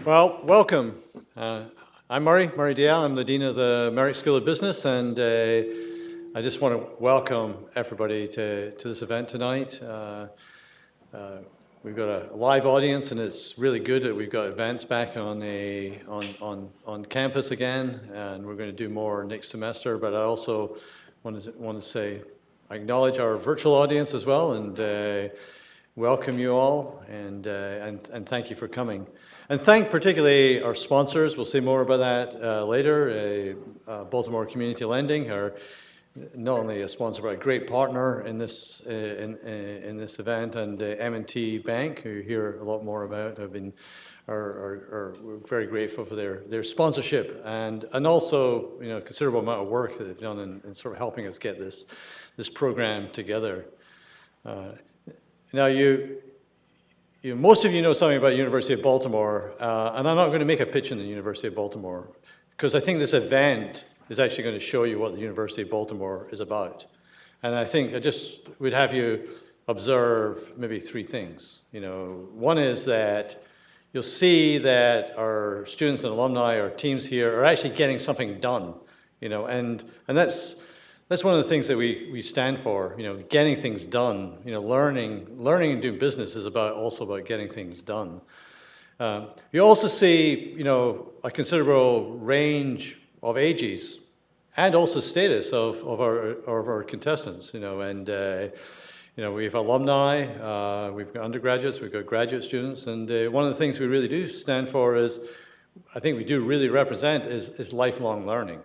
Well, welcome. I'm Murray Dial. I'm the Dean of the Merrick School of Business, and I just want to welcome everybody to this event tonight. We've got a live audience, and it's really good that we've got events back on campus again, and we're going to do more next semester. But I also want to say I acknowledge our virtual audience as well, and welcome you all, and thank you for coming. And thank particularly our sponsors. We'll say more about that later. Baltimore Community Lending are not only a sponsor but a great partner in this in this event, and M&T Bank, who you hear a lot more about, are very grateful for their sponsorship and also a considerable amount of work that they've done in sort of helping us get this program together. Now most of you know something about University of Baltimore, and I'm not going to make a pitch in the University of Baltimore, because I think this event is actually going to show you what the University of Baltimore is about. And I think I just would have you observe maybe three things. One is that you'll see that our students and alumni, our teams here, are actually getting something done, and that's one of the things that we stand for, getting things done. Learning and doing business is also about getting things done. You also see, a considerable range of ages and also status of our contestants, and we have alumni, we've got undergraduates, we've got graduate students, and one of the things we really do stand for is, I think we do really represent, is lifelong learning.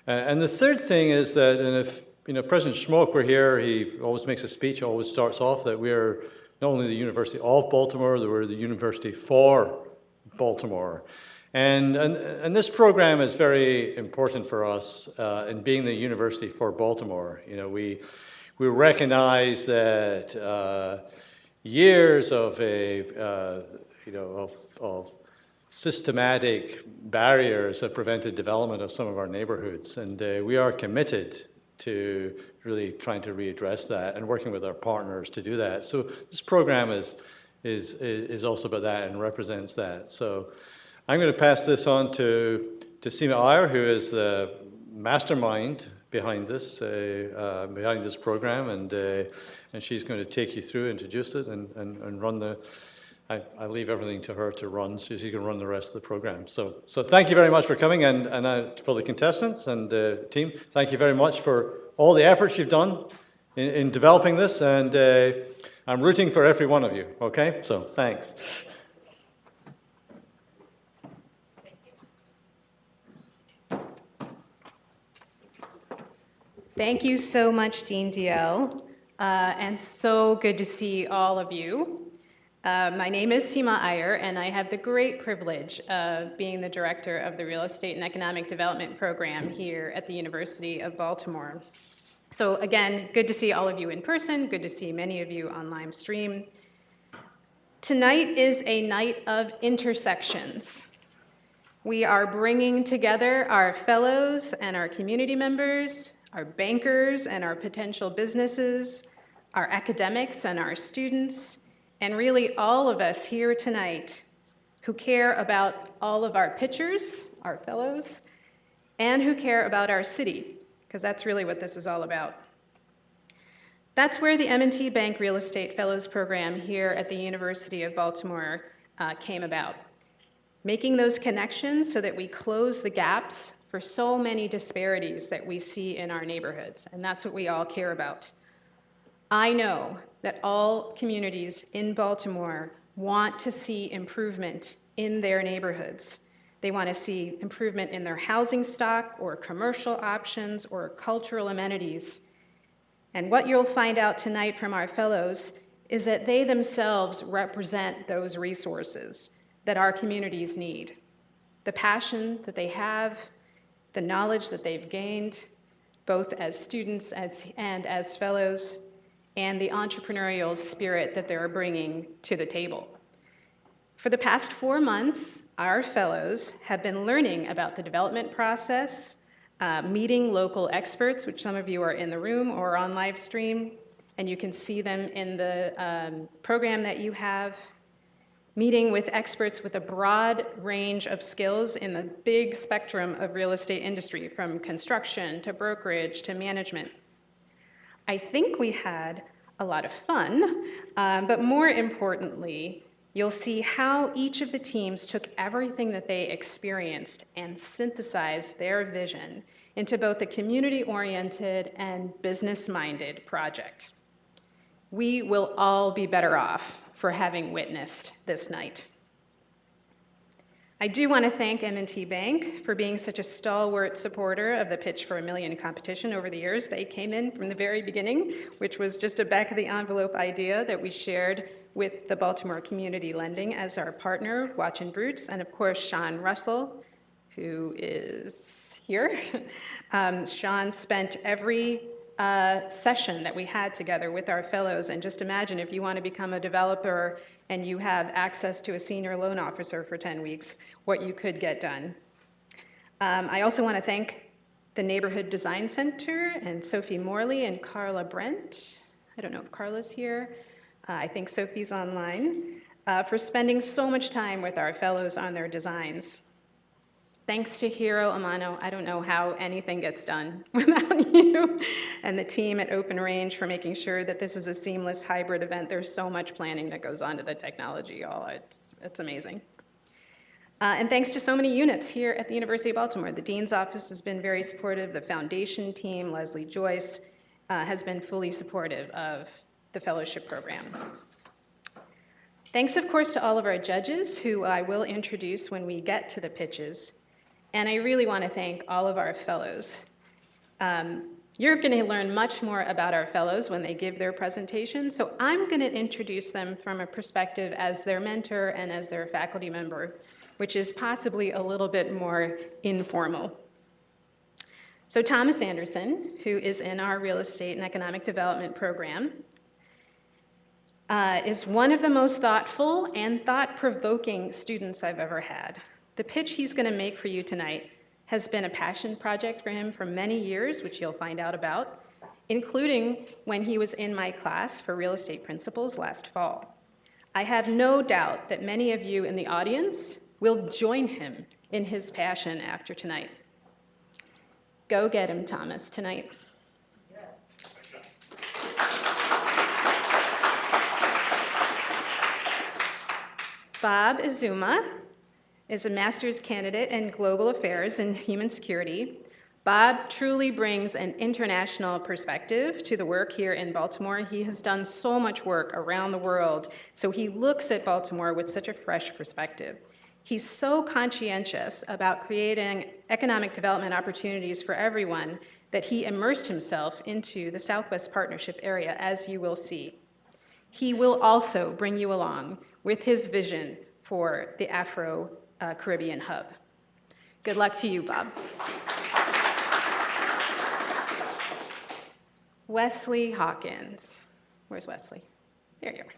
And the third thing is that, and if President Schmoke were here, he always makes a speech, always starts off that we're not only the University of Baltimore, that we're the University for Baltimore. And this program is very important for us in being the University for Baltimore. We recognize that years of of systematic barriers have prevented development of some of our neighborhoods, and we are committed to really trying to readdress that and working with our partners to do that. So this program is also about that and represents that. So I'm going to pass this on to Seema Iyer, who is the mastermind behind this program, and she's going to take you through, introduce it, and run the. I leave everything to her to run, so she can run the rest of the program. So thank you very much for coming, and for the contestants and the team, thank you very much for all the efforts you've done in developing this, and I'm rooting for every one of you, okay? So thanks. Thank you so much, Dean DL, and so good to see all of you. My name is Seema Iyer, and I have the great privilege of being the director of the Real Estate and Economic Development Program here at the University of Baltimore. So again, good to see all of you in person, good to see many of you on live stream. Tonight is a night of intersections. We are bringing together our fellows and our community members, our bankers and our potential businesses, our academics and our students, and really all of us here tonight who care about all of our pitchers, our fellows, and who care about our city, because that's really what this is all about. That's where the M&T Bank Real Estate Fellows Program here at the University of Baltimore came about. Making those connections so that we close the gaps for so many disparities that we see in our neighborhoods, and that's what we all care about. I know that all communities in Baltimore want to see improvement in their neighborhoods. They want to see improvement in their housing stock or commercial options or cultural amenities. And what you'll find out tonight from our fellows is that they themselves represent those resources that our communities need. The passion that they have, the knowledge that they've gained, both as students and as fellows, and the entrepreneurial spirit that they're bringing to the table. For the past 4 months, our fellows have been learning about the development process, meeting local experts, which some of you are in the room or on live stream, and you can see them in the program that you have, meeting with experts with a broad range of skills in the big spectrum of real estate industry, from construction to brokerage to management. I think we had a lot of fun, but more importantly, you'll see how each of the teams took everything that they experienced and synthesized their vision into both a community-oriented and business-minded project. We will all be better off for having witnessed this night. I do want to thank M&T Bank for being such a stalwart supporter of the Pitch for a Million competition over the years. They came in from the very beginning, which was just a back-of-the-envelope idea that we shared with the Baltimore Community Lending as our partner, Watch and Brutes, and of course, Sean Russell, who is here. Sean spent every session that we had together with our fellows, and just imagine if you want to become a developer and you have access to a senior loan officer for 10 weeks, what you could get done. I also want to thank the Neighborhood Design Center and Sophie Morley and Carla Brent. I don't know if Carla's here. I think Sophie's online, for spending so much time with our fellows on their designs. Thanks to Hiro Amano, I don't know how anything gets done without you, and the team at Open Range for making sure that this is a seamless hybrid event. There's so much planning that goes on to the technology. It's amazing. And thanks to so many units here at the University of Baltimore. The Dean's Office has been very supportive. The foundation team, Leslie Joyce, has been fully supportive of the fellowship program. Thanks, of course, to all of our judges, who I will introduce when we get to the pitches. And I really want to thank all of our fellows. You're going to learn much more about our fellows when they give their presentation, so I'm going to introduce them from a perspective as their mentor and as their faculty member, which is possibly a little bit more informal. So Thomas Anderson, who is in our Real Estate and Economic Development program, is one of the most thoughtful and thought-provoking students I've ever had. The pitch he's going to make for you tonight has been a passion project for him for many years, which you'll find out about, including when he was in my class for real estate principles last fall. I have no doubt that many of you in the audience will join him in his passion after tonight. Go get him, Thomas, tonight. Bob Izuma is a master's candidate in global affairs and human security. Bob truly brings an international perspective to the work here in Baltimore. He has done so much work around the world, so he looks at Baltimore with such a fresh perspective. He's so conscientious about creating economic development opportunities for everyone that he immersed himself into the Southwest Partnership area, as you will see. He will also bring you along with his vision for the Afro-Caribbean hub. Good luck to you, Bob. Wesley Hawkins. Where's Wesley? There you are.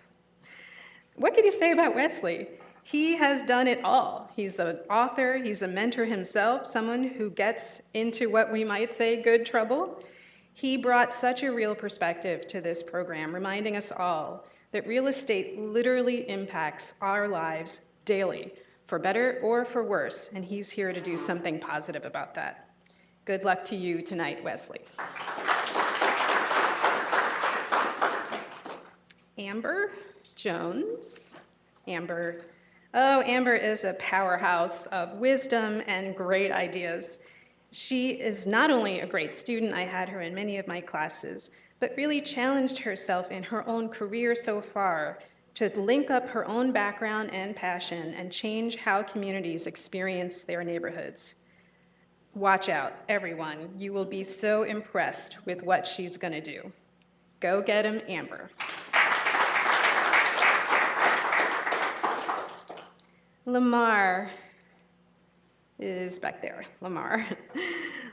What can you say about Wesley? He has done it all. He's an author, he's a mentor himself, someone who gets into what we might say good trouble. He brought such a real perspective to this program, reminding us all that real estate literally impacts our lives daily, for better or for worse, and he's here to do something positive about that. Good luck to you tonight, Wesley. Amber Jones. Amber. Oh, Amber is a powerhouse of wisdom and great ideas. She is not only a great student, I had her in many of my classes, but really challenged herself in her own career so far to link up her own background and passion and change how communities experience their neighborhoods. Watch out, everyone. You will be so impressed with what she's going to do. Go get him, Amber. Lamar is back there, Lamar.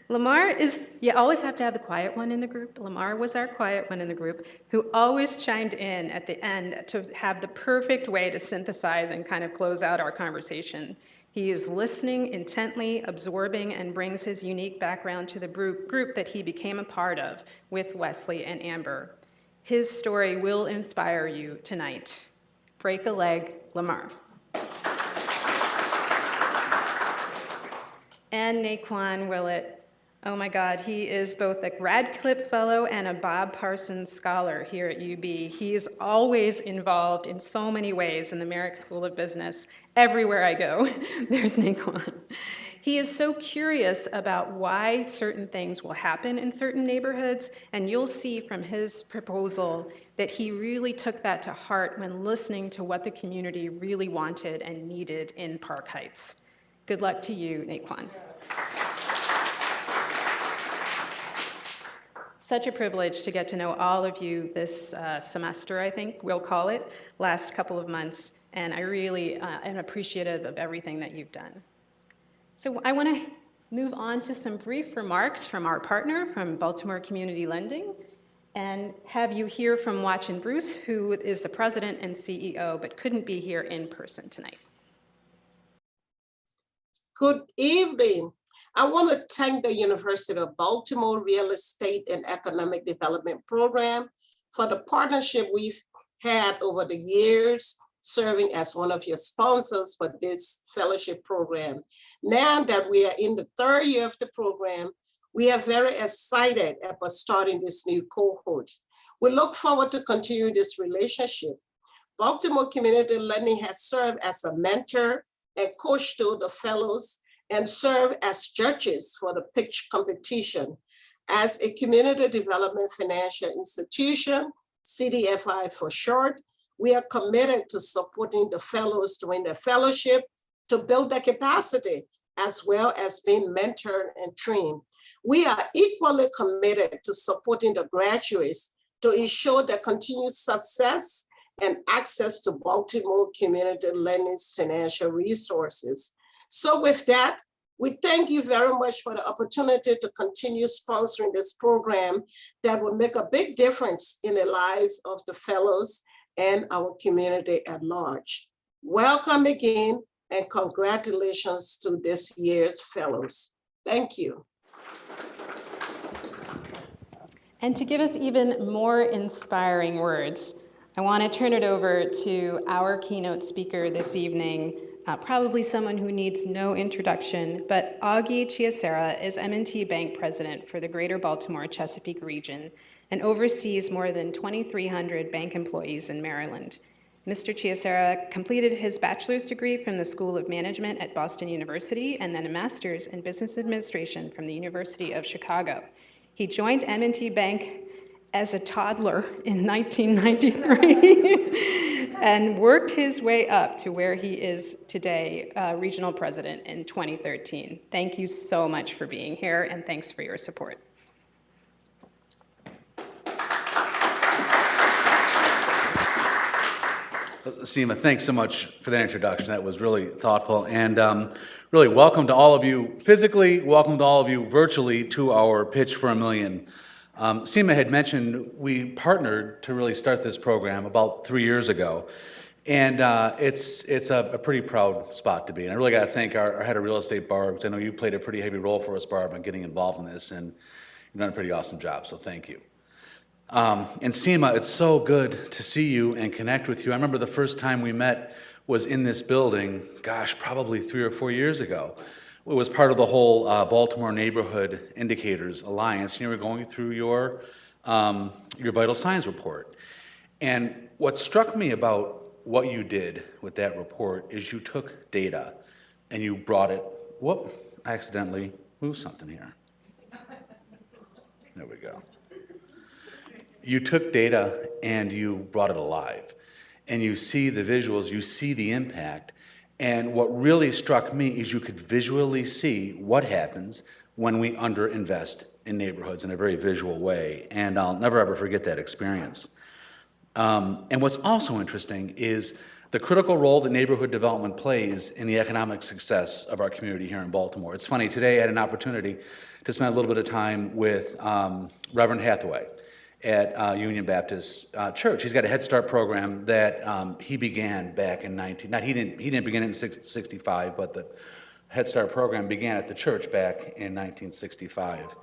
Lamar is, you always have to have the quiet one in the group. Lamar was our quiet one in the group who always chimed in at the end to have the perfect way to synthesize and kind of close out our conversation. He is listening intently, absorbing, and brings his unique background to the group that he became a part of with Wesley and Amber. His story will inspire you tonight. Break a leg, Lamar. and Naquan Willett. Oh my God, he is both a Radcliffe Fellow and a Bob Parsons Scholar here at UB. He is always involved in so many ways in the Merrick School of Business. Everywhere I go, there's Naquan. He is so curious about why certain things will happen in certain neighborhoods, and you'll see from his proposal that he really took that to heart when listening to what the community really wanted and needed in Park Heights. Good luck to you, Naquan. Such a privilege to get to know all of you this semester, I think we'll call it, last couple of months, and I really am appreciative of everything that you've done. So I want to move on to some brief remarks from our partner, from Baltimore Community Lending, and have you hear from Watchin Bruce, who is the president and CEO, but couldn't be here in person tonight. Good evening. I want to thank the University of Baltimore Real Estate and Economic Development Program for the partnership we've had over the years, serving as one of your sponsors for this fellowship program. Now that we are in the third year of the program, we are very excited about starting this new cohort. We look forward to continuing this relationship. Baltimore Community Lending has served as a mentor and coach to the fellows and serve as judges for the pitch competition. As a community development financial institution, CDFI for short, we are committed to supporting the fellows during the fellowship to build their capacity, as well as being mentored and trained. We are equally committed to supporting the graduates to ensure their continued success and access to Baltimore Community Lending's financial resources. So with that, we thank you very much for the opportunity to continue sponsoring this program that will make a big difference in the lives of the fellows and our community at large. Welcome again, and congratulations to this year's fellows. Thank you. And to give us even more inspiring words, I want to turn it over to our keynote speaker this evening, probably someone who needs no introduction, but Augie Chiesera is M&T Bank President for the Greater Baltimore Chesapeake region and oversees more than 2,300 bank employees in Maryland. Mr. Chiesera completed his bachelor's degree from the School of Management at Boston University and then a master's in business administration from the University of Chicago. He joined M&T Bank as a toddler in 1993 and worked his way up to where he is today, regional president in 2013. Thank you so much for being here, and thanks for your support. Seema, thanks so much for that introduction. That was really thoughtful. And really welcome to all of you physically, welcome to all of you virtually to our Pitch for $1 Million. Seema had mentioned we partnered to really start this program about 3 years ago. And it's a pretty proud spot to be. And I really got to thank our head of real estate, Barb, because I know you played a pretty heavy role for us, Barb, in getting involved in this. And you've done a pretty awesome job, so thank you. And Seema, it's so good to see you and connect with you. I remember the first time we met was in this building, gosh, probably 3 or 4 years ago. It was part of the whole Baltimore Neighborhood Indicators Alliance. You were going through your vital signs report. And what struck me about what you did with that report is you took data and you brought it, whoop, I accidentally moved something here. There we go. You took data and you brought it alive. And you see the visuals, you see the impact. And what really struck me is you could visually see what happens when we underinvest in neighborhoods in a very visual way. And I'll never ever forget that experience. And what's also interesting is the critical role that neighborhood development plays in the economic success of our community here in Baltimore. It's funny, today I had an opportunity to spend a little bit of time with Reverend Hathaway at Union Baptist Church. He's got a Head Start program that he began back in he didn't begin it in 65, but the Head Start program began at the church back in 1965.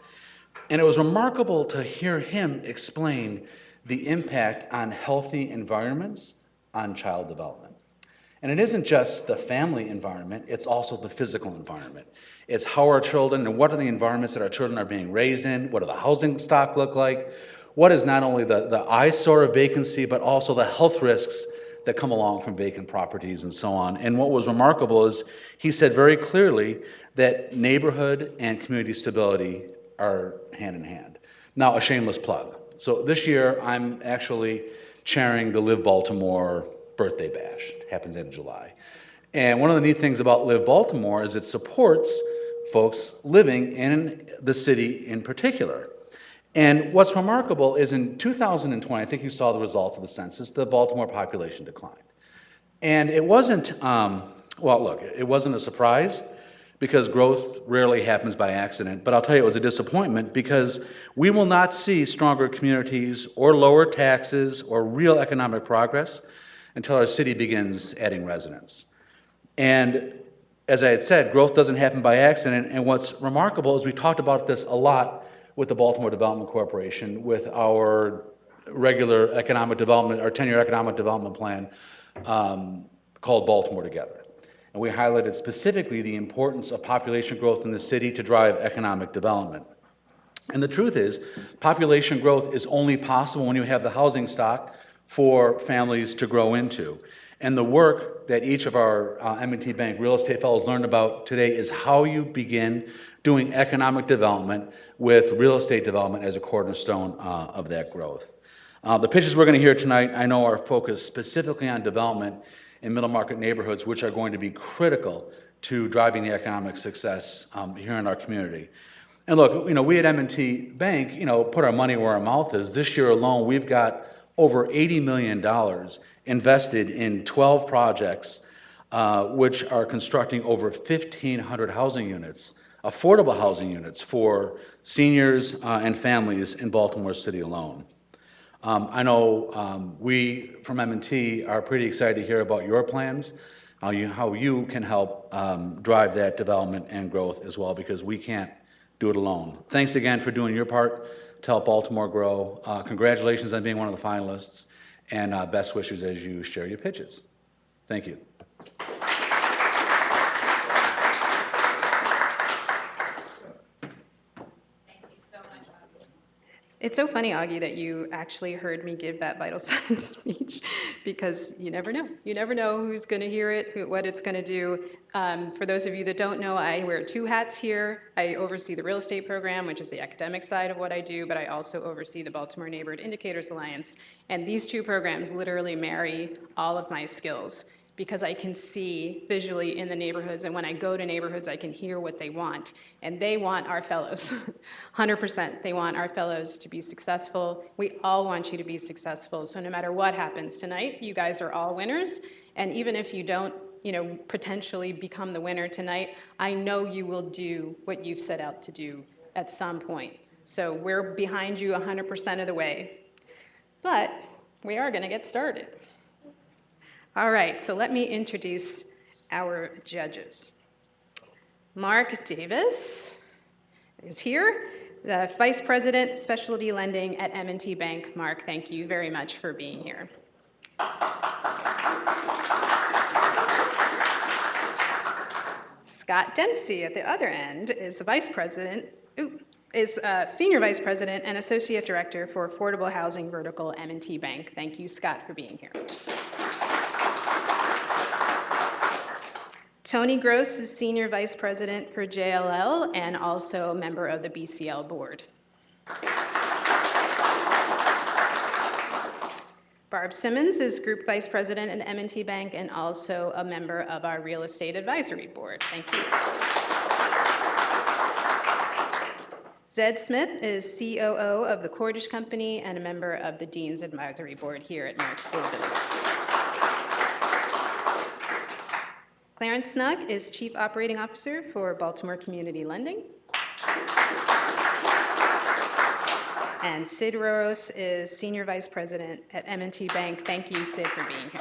And it was remarkable to hear him explain the impact on healthy environments on child development. And it isn't just the family environment, it's also the physical environment. It's how our children, and what are the environments that our children are being raised in, what do the housing stock look like, what is not only the eyesore of vacancy, but also the health risks that come along from vacant properties and so on. And what was remarkable is he said very clearly that neighborhood and community stability are hand in hand. Now, a shameless plug. So this year, I'm actually chairing the Live Baltimore birthday bash. It happens in July. And one of the neat things about Live Baltimore is it supports folks living in the city in particular. And what's remarkable is in 2020, I think you saw the results of the census, the Baltimore population declined. And it wasn't, well, look, it wasn't a surprise because growth rarely happens by accident, but I'll tell you it was a disappointment because we will not see stronger communities or lower taxes or real economic progress until our city begins adding residents. And as I had said, growth doesn't happen by accident, and what's remarkable is we talked about this a lot with the Baltimore Development Corporation, with our regular economic development, our 10-year economic development plan called Baltimore Together. And we highlighted specifically the importance of population growth in the city to drive economic development. And the truth is, population growth is only possible when you have the housing stock for families to grow into. And the work that each of our M&T Bank real estate fellows learned about today is how you begin doing economic development with real estate development as a cornerstone of that growth. The pitches we're going to hear tonight, I know, are focused specifically on development in middle market neighborhoods, which are going to be critical to driving the economic success here in our community. And look, we at M&T Bank, put our money where our mouth is. This year alone, we've got over $80 million invested in 12 projects, which are constructing over 1,500 housing units, affordable housing units for seniors and families in Baltimore City alone. I know we from M&T are pretty excited to hear about your plans, how you can help drive that development and growth as well, because we can't do it alone. Thanks again for doing your part to help Baltimore grow. Congratulations on being one of the finalists, and best wishes as you share your pitches. Thank you. It's so funny, Augie, that you actually heard me give that vital signs speech, because you never know. You never know who's going to hear it, what it's going to do. For those of you that don't know, I wear two hats here. I oversee the real estate program, which is the academic side of what I do, but I also oversee the Baltimore Neighborhood Indicators Alliance. And these two programs literally marry all of my skills, because I can see visually in the neighborhoods, and when I go to neighborhoods, I can hear what they want. And they want our fellows, 100%. They want our fellows to be successful. We all want you to be successful. So no matter what happens tonight, you guys are all winners. And even if you don't, potentially become the winner tonight, I know you will do what you've set out to do at some point. So we're behind you 100% of the way. But we are going to get started. All right, so let me introduce our judges. Mark Davis is here, the Vice President, Specialty Lending at M&T Bank. Mark, thank you very much for being here. Scott Dempsey at the other end is the Vice President, Senior Vice President and Associate Director for Affordable Housing Vertical M&T Bank. Thank you, Scott, for being here. Tony Gross is Senior Vice President for JLL and also a member of the BCL board. Barb Simmons is Group Vice President at M&T Bank and also a member of our Real Estate Advisory Board. Thank you. Zed Smith is COO of the Cordish Company and a member of the Dean's Advisory Board here at Merrick School of Business. Clarence Snug is Chief Operating Officer for Baltimore Community Lending. And Sid Roros is Senior Vice President at M&T Bank. Thank you, Sid, for being here.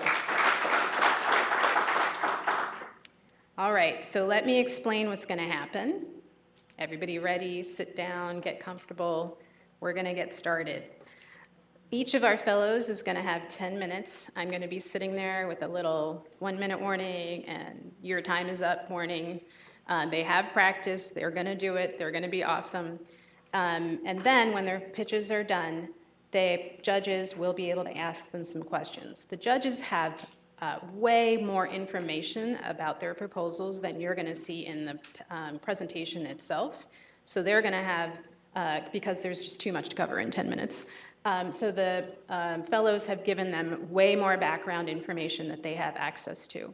All right, so let me explain what's going to happen. Everybody ready? Sit down, get comfortable. We're going to get started. Each of our fellows is going to have 10 minutes. I'm going to be sitting there with a little 1-minute warning and your time is up warning. They have practice, they're going to do it, they're going to be awesome. And then when their pitches are done, the judges will be able to ask them some questions. The judges have way more information about their proposals than you're going to see in the presentation itself. So they're going to have, because there's just too much to cover in 10 minutes. So the fellows have given them way more background information that they have access to.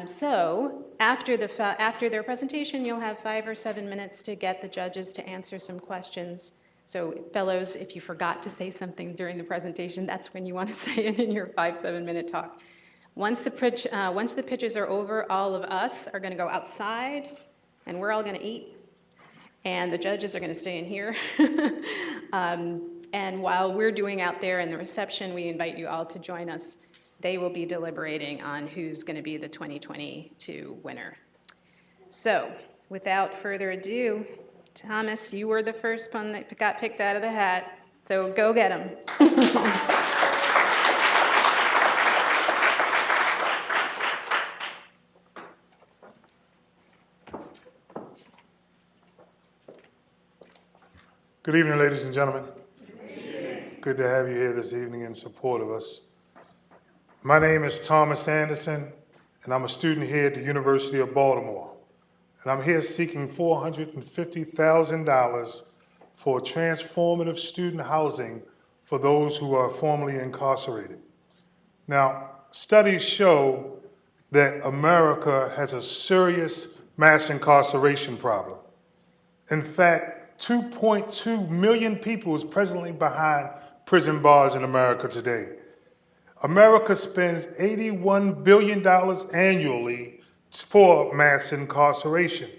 So after their presentation, you'll have 5 or 7 minutes to get the judges to answer some questions. So fellows, if you forgot to say something during the presentation, that's when you want to say it in your 5-7-minute talk. Once the pitches are over, all of us are going to go outside, and we're all going to eat, and the judges are going to stay in here. And while we're doing out there in the reception, we invite you all to join us. They will be deliberating on who's going to be the 2022 winner. So, without further ado, Thomas, you were the first one that got picked out of the hat, so go get him. Good evening, ladies and gentlemen. Good to have you here this evening in support of us. My name is Thomas Anderson, and I'm a student here at the University of Baltimore. And I'm here seeking $450,000 for transformative student housing for those who are formerly incarcerated. Now, studies show that America has a serious mass incarceration problem. In fact, 2.2 million people is presently behind prison bars in America today. America spends $81 billion annually for mass incarceration.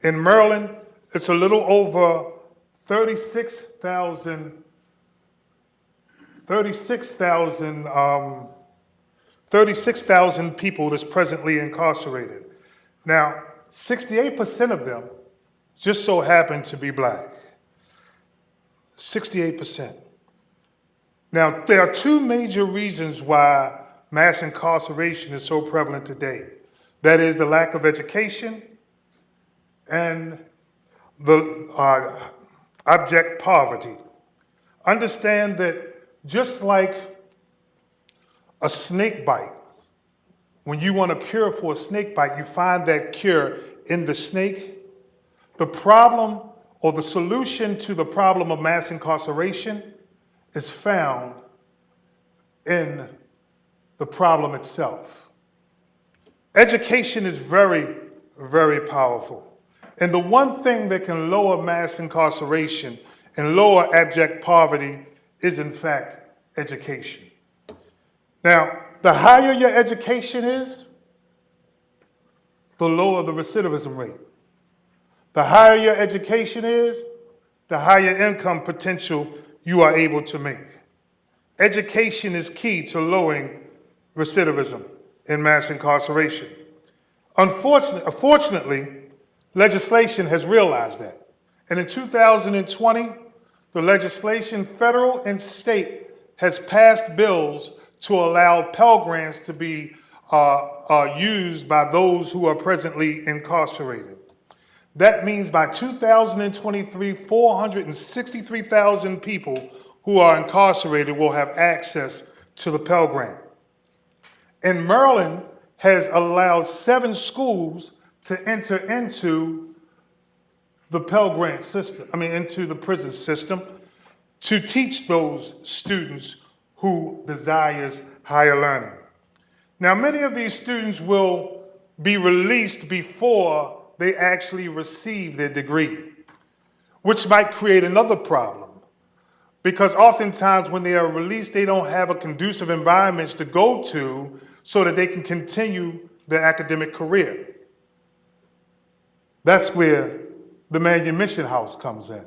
In Maryland, it's a little over 36,000 people that's presently incarcerated. Now, 68% of them just so happen to be black. 68%. Now, there are two major reasons why mass incarceration is so prevalent today. That is the lack of education and the abject poverty. Understand that just like a snake bite, when you want a cure for a snake bite, you find that cure in the snake. The problem or the solution to the problem of mass incarceration is found in the problem itself. Education is very, very powerful. And the one thing that can lower mass incarceration and lower abject poverty is, in fact, education. Now, the higher your education is, the lower the recidivism rate. The higher your education is, the higher income potential you are able to make. Education is key to lowering recidivism in mass incarceration. Unfortunately, legislation has realized that. And in 2020, the legislation, federal and state, has passed bills to allow Pell Grants to be used by those who are presently incarcerated. That means by 2023, 463,000 people who are incarcerated will have access to the Pell Grant. And Maryland has allowed 7 schools to enter into the Pell Grant system, into the prison system, to teach those students who desires higher learning. Now, many of these students will be released before they actually receive their degree, which might create another problem, because oftentimes when they are released, they don't have a conducive environment to go to so that they can continue their academic career. That's where the manumission house comes in.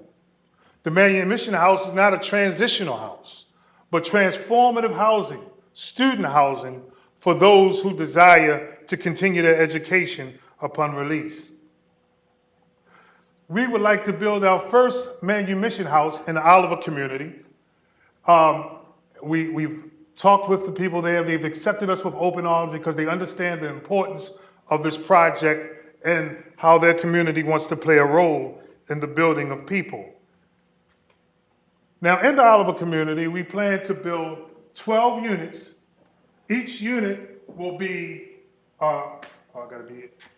The manumission house is not a transitional house, but transformative housing, student housing for those who desire to continue their education upon release. We would like to build our first manumission house in the Oliver community. We've talked with the people there. They've accepted us with open arms because they understand the importance of this project and how their community wants to play a role in the building of people. Now, in the Oliver community, we plan to build 12 units. Each unit will be,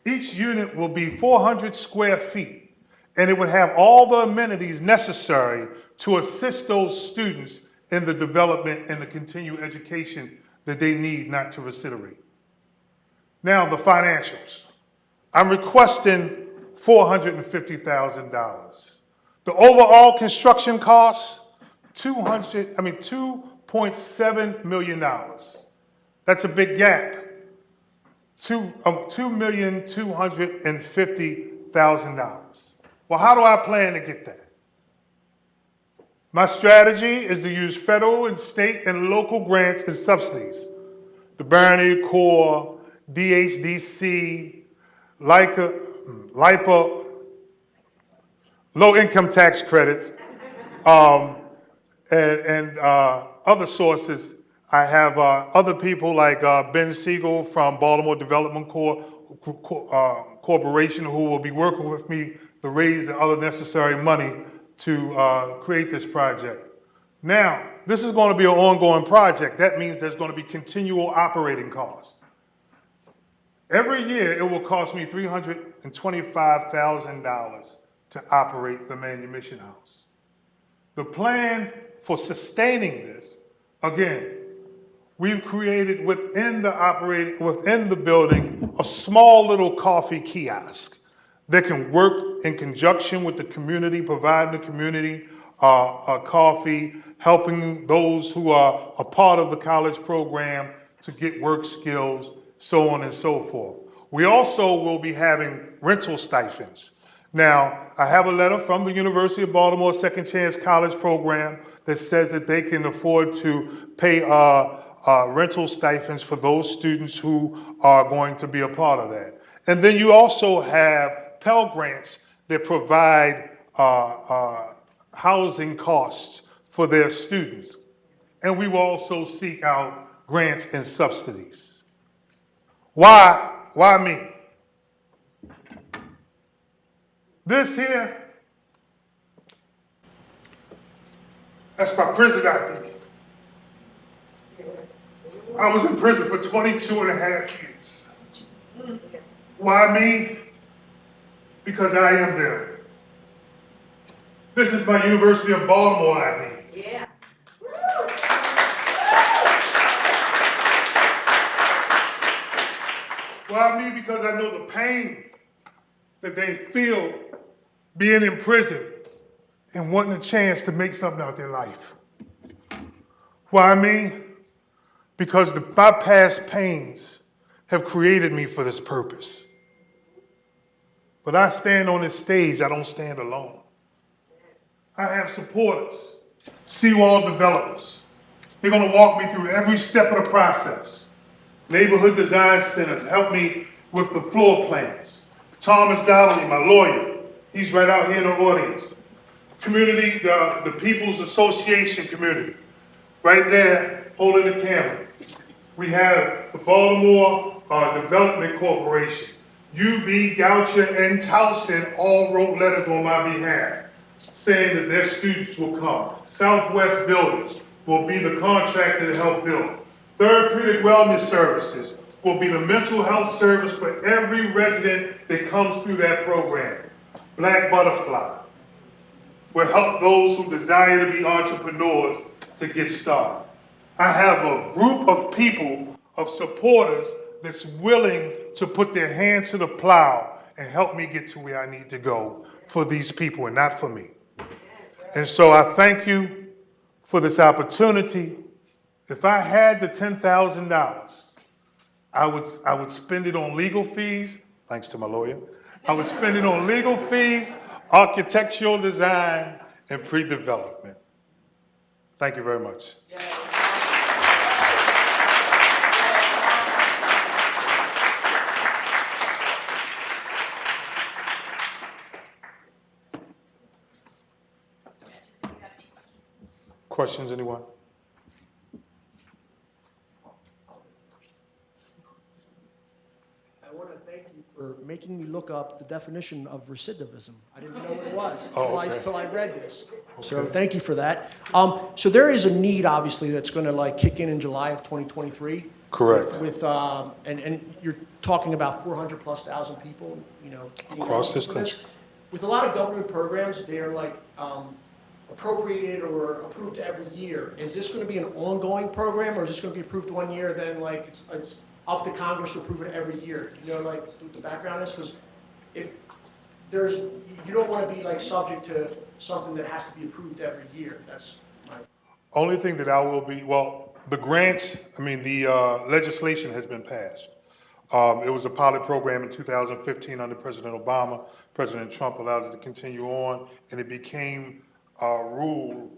each unit will be 400 square feet, and it would have all the amenities necessary to assist those students in the development and the continued education that they need not to recidivism. Now, the financials. I'm requesting $450,000. The overall construction cost, $2.7 million. That's a big gap. $2,250,000. Well, how do I plan to get that? My strategy is to use federal and state and local grants and subsidies. The Barony Corps, DHDC, LIPA, low income tax credits, and other sources. I have other people like Ben Siegel from Baltimore Development Corporation who will be working with me to raise the other necessary money to create this project. Now, this is going to be an ongoing project. That means there's going to be continual operating costs. Every year, it will cost me $325,000 to operate the manumission house. The plan for sustaining this, again, we've created within the building a small little coffee kiosk that can work in conjunction with the community, providing the community coffee, helping those who are a part of the college program to get work skills, so on and so forth. We also will be having rental stipends. Now, I have a letter from the University of Baltimore Second Chance College program that says that they can afford to pay rental stipends for those students who are going to be a part of that. And then you also have Pell Grants that provide housing costs for their students. And we will also seek out grants and subsidies. Why me? This here, that's my prison ID. I was in prison for 22 and a half years. Why me? Because I am them. This is my University of Baltimore ID. Yeah. Why me? Because I know the pain that they feel being in prison and wanting a chance to make something out of their life. Why me? Because my past pains have created me for this purpose. But I stand on this stage, I don't stand alone. I have supporters, seawall developers. They're gonna walk me through every step of the process. Neighborhood design centers help me with the floor plans. Thomas Donnelly, my lawyer, he's right out here in the audience. Community, the People's Association community, right there holding the camera. We have the Baltimore Development Corporation. UB, Goucher, and Towson all wrote letters on my behalf saying that their students will come. Southwest Builders will be the contractor to help build. Therapeutic Wellness Services will be the mental health service for every resident that comes through that program. Black Butterfly will help those who desire to be entrepreneurs to get started. I have a group of people, of supporters, that's willing to put their hand to the plow and help me get to where I need to go for these people and not for me. And so I thank you for this opportunity. If I had the $10,000, I would spend it on legal fees, thanks to my lawyer. I would spend it on legal fees, architectural design, and pre-development. Thank you very much. Questions, anyone? making me look up the definition of recidivism. I didn't know what it was Oh, until I read this. So thank you for that. So there is a need, obviously, that's going to like kick in July of 2023. Correct. And you're talking about 400,000+ people, you know, Across this for country. With a lot of government programs, they're like appropriated or approved every year. Is this going to be an ongoing program, or is this going to be approved 1 year, then like it's up to Congress to approve it every year? You know, like what the background is, because if there's, you don't want to be like subject to something that has to be approved every year. That's my. Only thing that I will be, well, the grants, I mean, the legislation has been passed. It was a pilot program in 2015 under President Obama. President Trump allowed it to continue on, and it became rule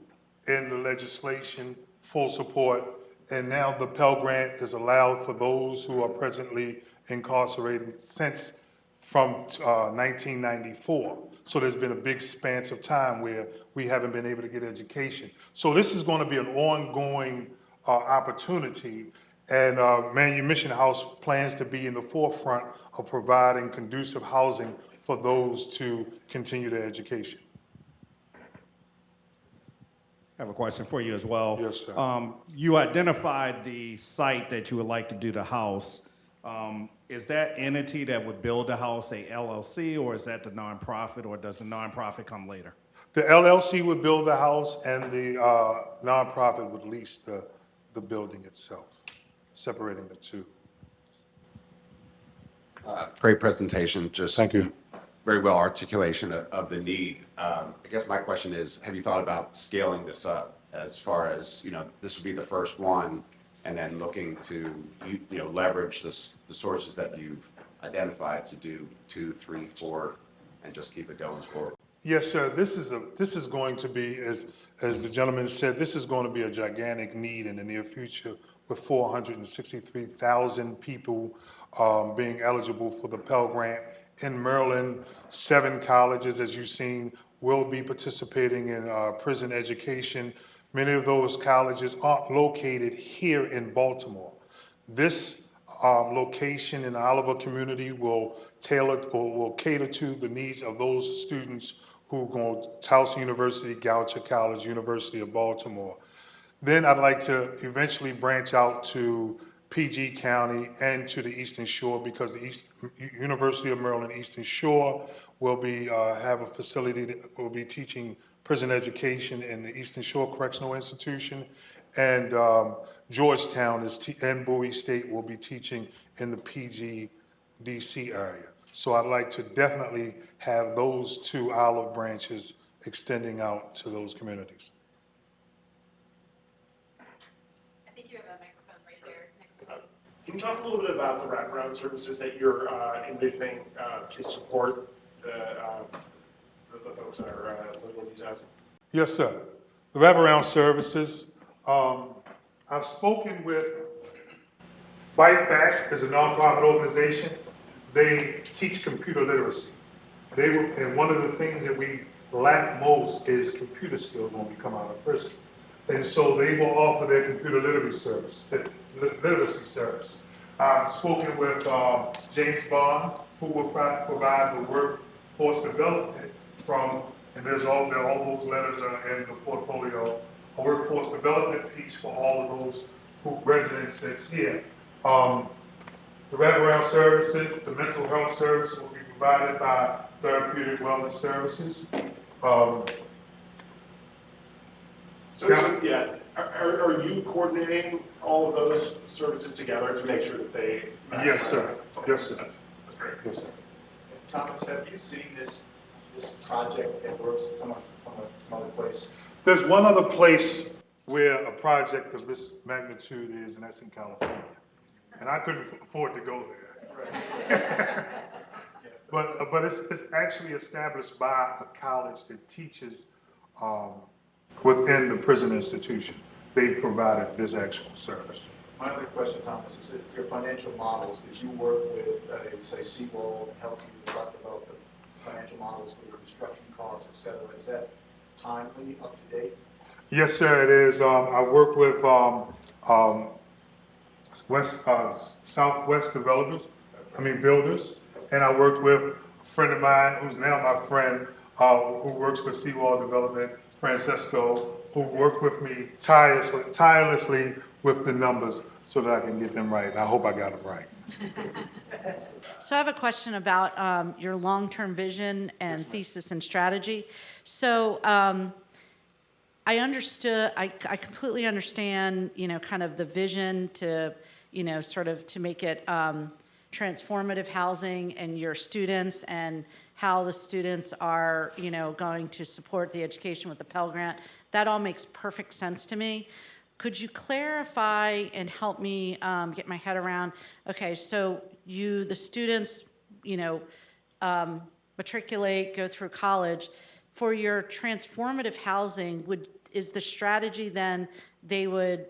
in the legislation, full support. And now the Pell Grant is allowed for those who are presently incarcerated since from 1994. So there's been a big span of time where we haven't been able to get education. So this is going to be an ongoing opportunity, and Manumission House plans to be in the forefront of providing conducive housing for those to continue their education. I have a question for you as well. Yes, sir. You identified the site that you would like to do the house. Is that entity that would build the house a LLC, or is that the nonprofit, or does the nonprofit come later? The LLC would build the house, and the nonprofit would lease the building itself, separating the two. Great presentation, just Thank you. very well articulation of the need. I guess my question is, have you thought about scaling this up as far as, you know, this would be the first one, and then looking to, you know, leverage the sources that you've identified to do 2, 3, 4, and just keep it going forward? Yes, sir. This is going to be, as the gentleman said, this is going to be a gigantic need in the near future, with 463,000 people being eligible for the Pell Grant. In Maryland, 7 colleges, as you've seen, will be participating in prison education. Many of those colleges aren't located here in Baltimore. This location in the Oliver community will tailor or will cater to the needs of those students who go to Towson University, Goucher College, University of Baltimore. Then I'd like to eventually branch out to PG County and to the Eastern Shore, because the University of Maryland Eastern Shore will be have a facility that will be teaching prison education in the Eastern Shore Correctional Institution, and Georgetown and Bowie State will be teaching in the PG DC area. So I'd like to definitely have those 2 olive branches extending out to those communities. I think you have a microphone right there next to you. Can you talk a little bit about the wraparound services that you're envisioning to support the folks that are living in these houses? Yes, sir. The wraparound services, I've spoken with Fight Back as a nonprofit organization. They teach computer literacy. And one of the things that we lack most is computer skills when we come out of prison. And so they will offer their computer literacy service. I've spoken with James Bond, who will provide the workforce development from, and there's all those letters are in the portfolio, a workforce development piece for all of those residents that's here. The wraparound services, the mental health service will be provided by Therapeutic Wellness Services. Are you coordinating all of those services together to make sure that they? Yes, sir. Yes, sir. That's great. Yes, sir. Thomas, have you seen this project that works from some other place? There's one other place where a project of this magnitude is, and that's in California. And I couldn't afford to go there. But it's actually established by a college that teaches within the prison institution. They provided this actual service. My other question, Thomas, is that your financial models, did you work with, say, Seawall and help you talk about the financial models for your construction costs, et cetera? Is that timely, up to date? Yes, sir, it is. I work with Southwest builders. And I worked with a friend of mine, who's now my friend, who works for Seawall Development, Francesco, who worked with me tirelessly with the numbers so that I can get them right. And I hope I got them right. So I have a question about your long-term vision and thesis and strategy. So I completely understand, kind of the vision to, sort of to make it transformative housing and your students and how the students are, going to support the education with the Pell Grant. That all makes perfect sense to me. Could you clarify and help me get my head around, okay, so the students, matriculate, go through college. For your transformative housing, is the strategy then they would,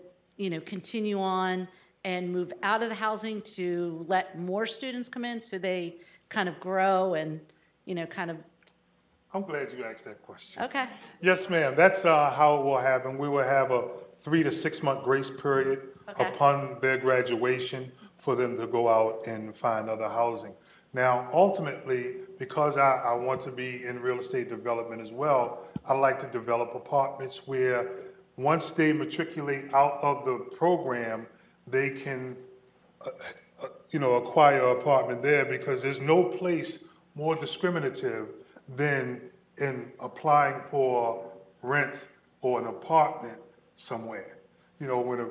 continue on and move out of the housing to let more students come in so they kind of grow and, kind of. I'm glad you asked that question. Okay. Yes, ma'am. That's how it will happen. We will have a 3 to 6 month grace period upon their graduation for them to go out and find other housing. Now, ultimately, because I want to be in real estate development as well, I like to develop apartments where once they matriculate out of the program, they can acquire an apartment there, because there's no place more discriminative than in applying for rent or an apartment somewhere. When a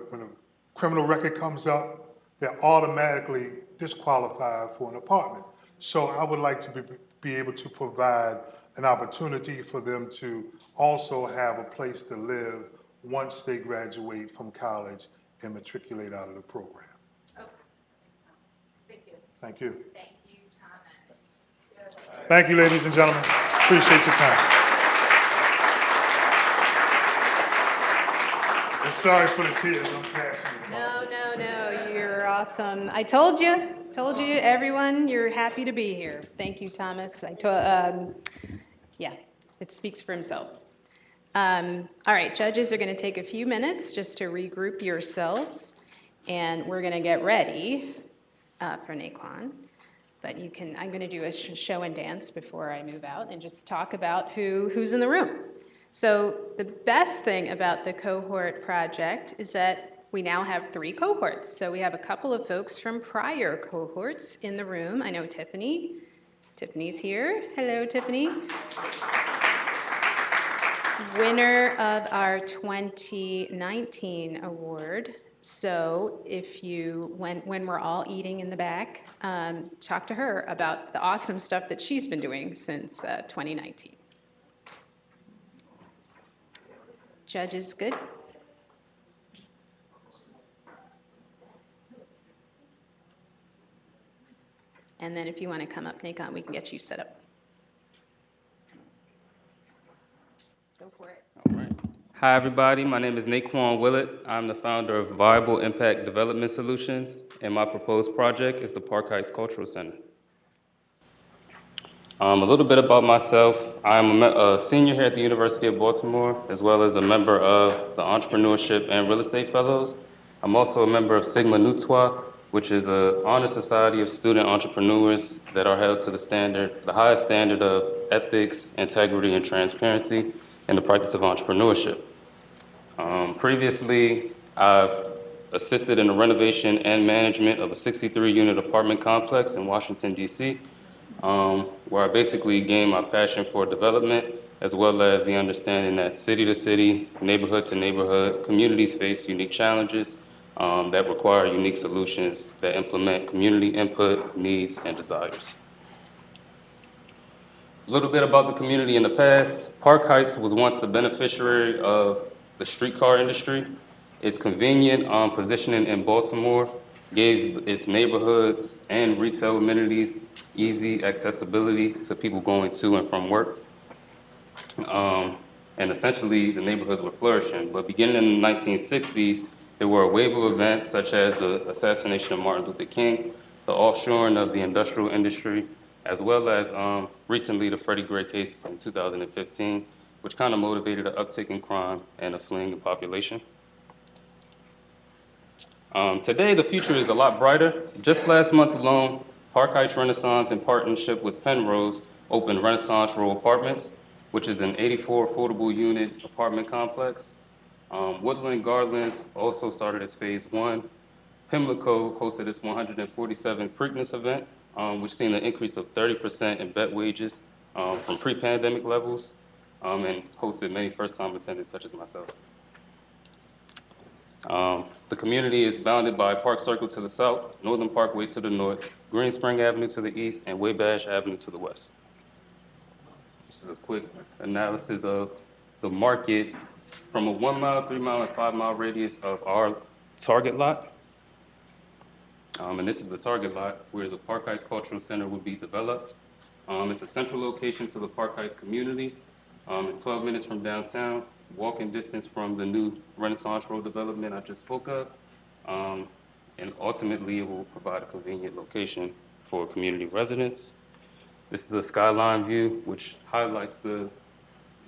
criminal record comes up, they're automatically disqualified for an apartment. So I would like to be able to provide an opportunity for them to also have a place to live once they graduate from college and matriculate out of the program. Oh, thank you. Thank you. Thank you, Thomas. Thank you, ladies and gentlemen. Appreciate your time. And sorry for the tears. I'm passionate. No, you're awesome. I told you, everyone, you're happy to be here. Thank you, Thomas. Yeah, it speaks for himself. All right, judges are going to take a few minutes just to regroup yourselves, and we're going to get ready for Naquan. But I'm going to do a show and dance before I move out and just talk about who's in the room. So the best thing about the cohort project is that we now have 3 cohorts. So we have a couple of folks from prior cohorts in the room. I know Tiffany. Tiffany's here. Hello, Tiffany. Winner of our 2019 award. So if when we're all eating in the back, talk to her about the awesome stuff that she's been doing since 2019. Judges, good? And then if you want to come up, Naquan, we can get you set up. Go for it. All right. Hi, everybody. My name is Naquan Willett. I'm the founder of Viable Impact Development Solutions, and my proposed project is the Park Heights Cultural Center. A little bit about myself. I'm a senior here at the University of Baltimore, as well as a member of the Entrepreneurship and Real Estate Fellows. I'm also a member of Sigma Nu Trois, which is an honor society of student entrepreneurs that are held to the highest standard of ethics, integrity, and transparency in the practice of entrepreneurship. Previously, I've assisted in the renovation and management of a 63-unit apartment complex in Washington, D.C., where I basically gained my passion for development, as well as the understanding that city to city, neighborhood to neighborhood, communities face unique challenges that require unique solutions that implement community input, needs, and desires. A little bit about the community in the past. Park Heights was once the beneficiary of the streetcar industry. Its convenient positioning in Baltimore gave its neighborhoods and retail amenities easy accessibility to people going to and from work. And essentially, the neighborhoods were flourishing. But beginning in the 1960s, there were a wave of events such as the assassination of Martin Luther King, the offshoring of the industrial industry, as well as recently the Freddie Gray case in 2015, which kind of motivated an uptick in crime and a fleeing population. Today, the future is a lot brighter. Just last month alone, Park Heights Renaissance, in partnership with Penrose, opened Renaissance Row Apartments, which is an 84 affordable unit apartment complex. Woodland Gardens also started as phase 1. Pimlico hosted its 147th Preakness event, which seen an increase of 30% in bet wages from pre-pandemic levels, and hosted many first-time attendants such as myself. The community is bounded by Park Circle to the south, Northern Parkway to the north, Green Spring Avenue to the east, and Wabash Avenue to the west. This is a quick analysis of the market from a 1 mile, 3 mile, and 5 mile radius of our target lot. And this is the target lot where the Park Heights Cultural Center will be developed. It's a central location to the Park Heights community. It's 12 minutes from downtown, walking distance from the new Renaissance Road development I just spoke of. And ultimately, it will provide a convenient location for community residents. This is a skyline view, which highlights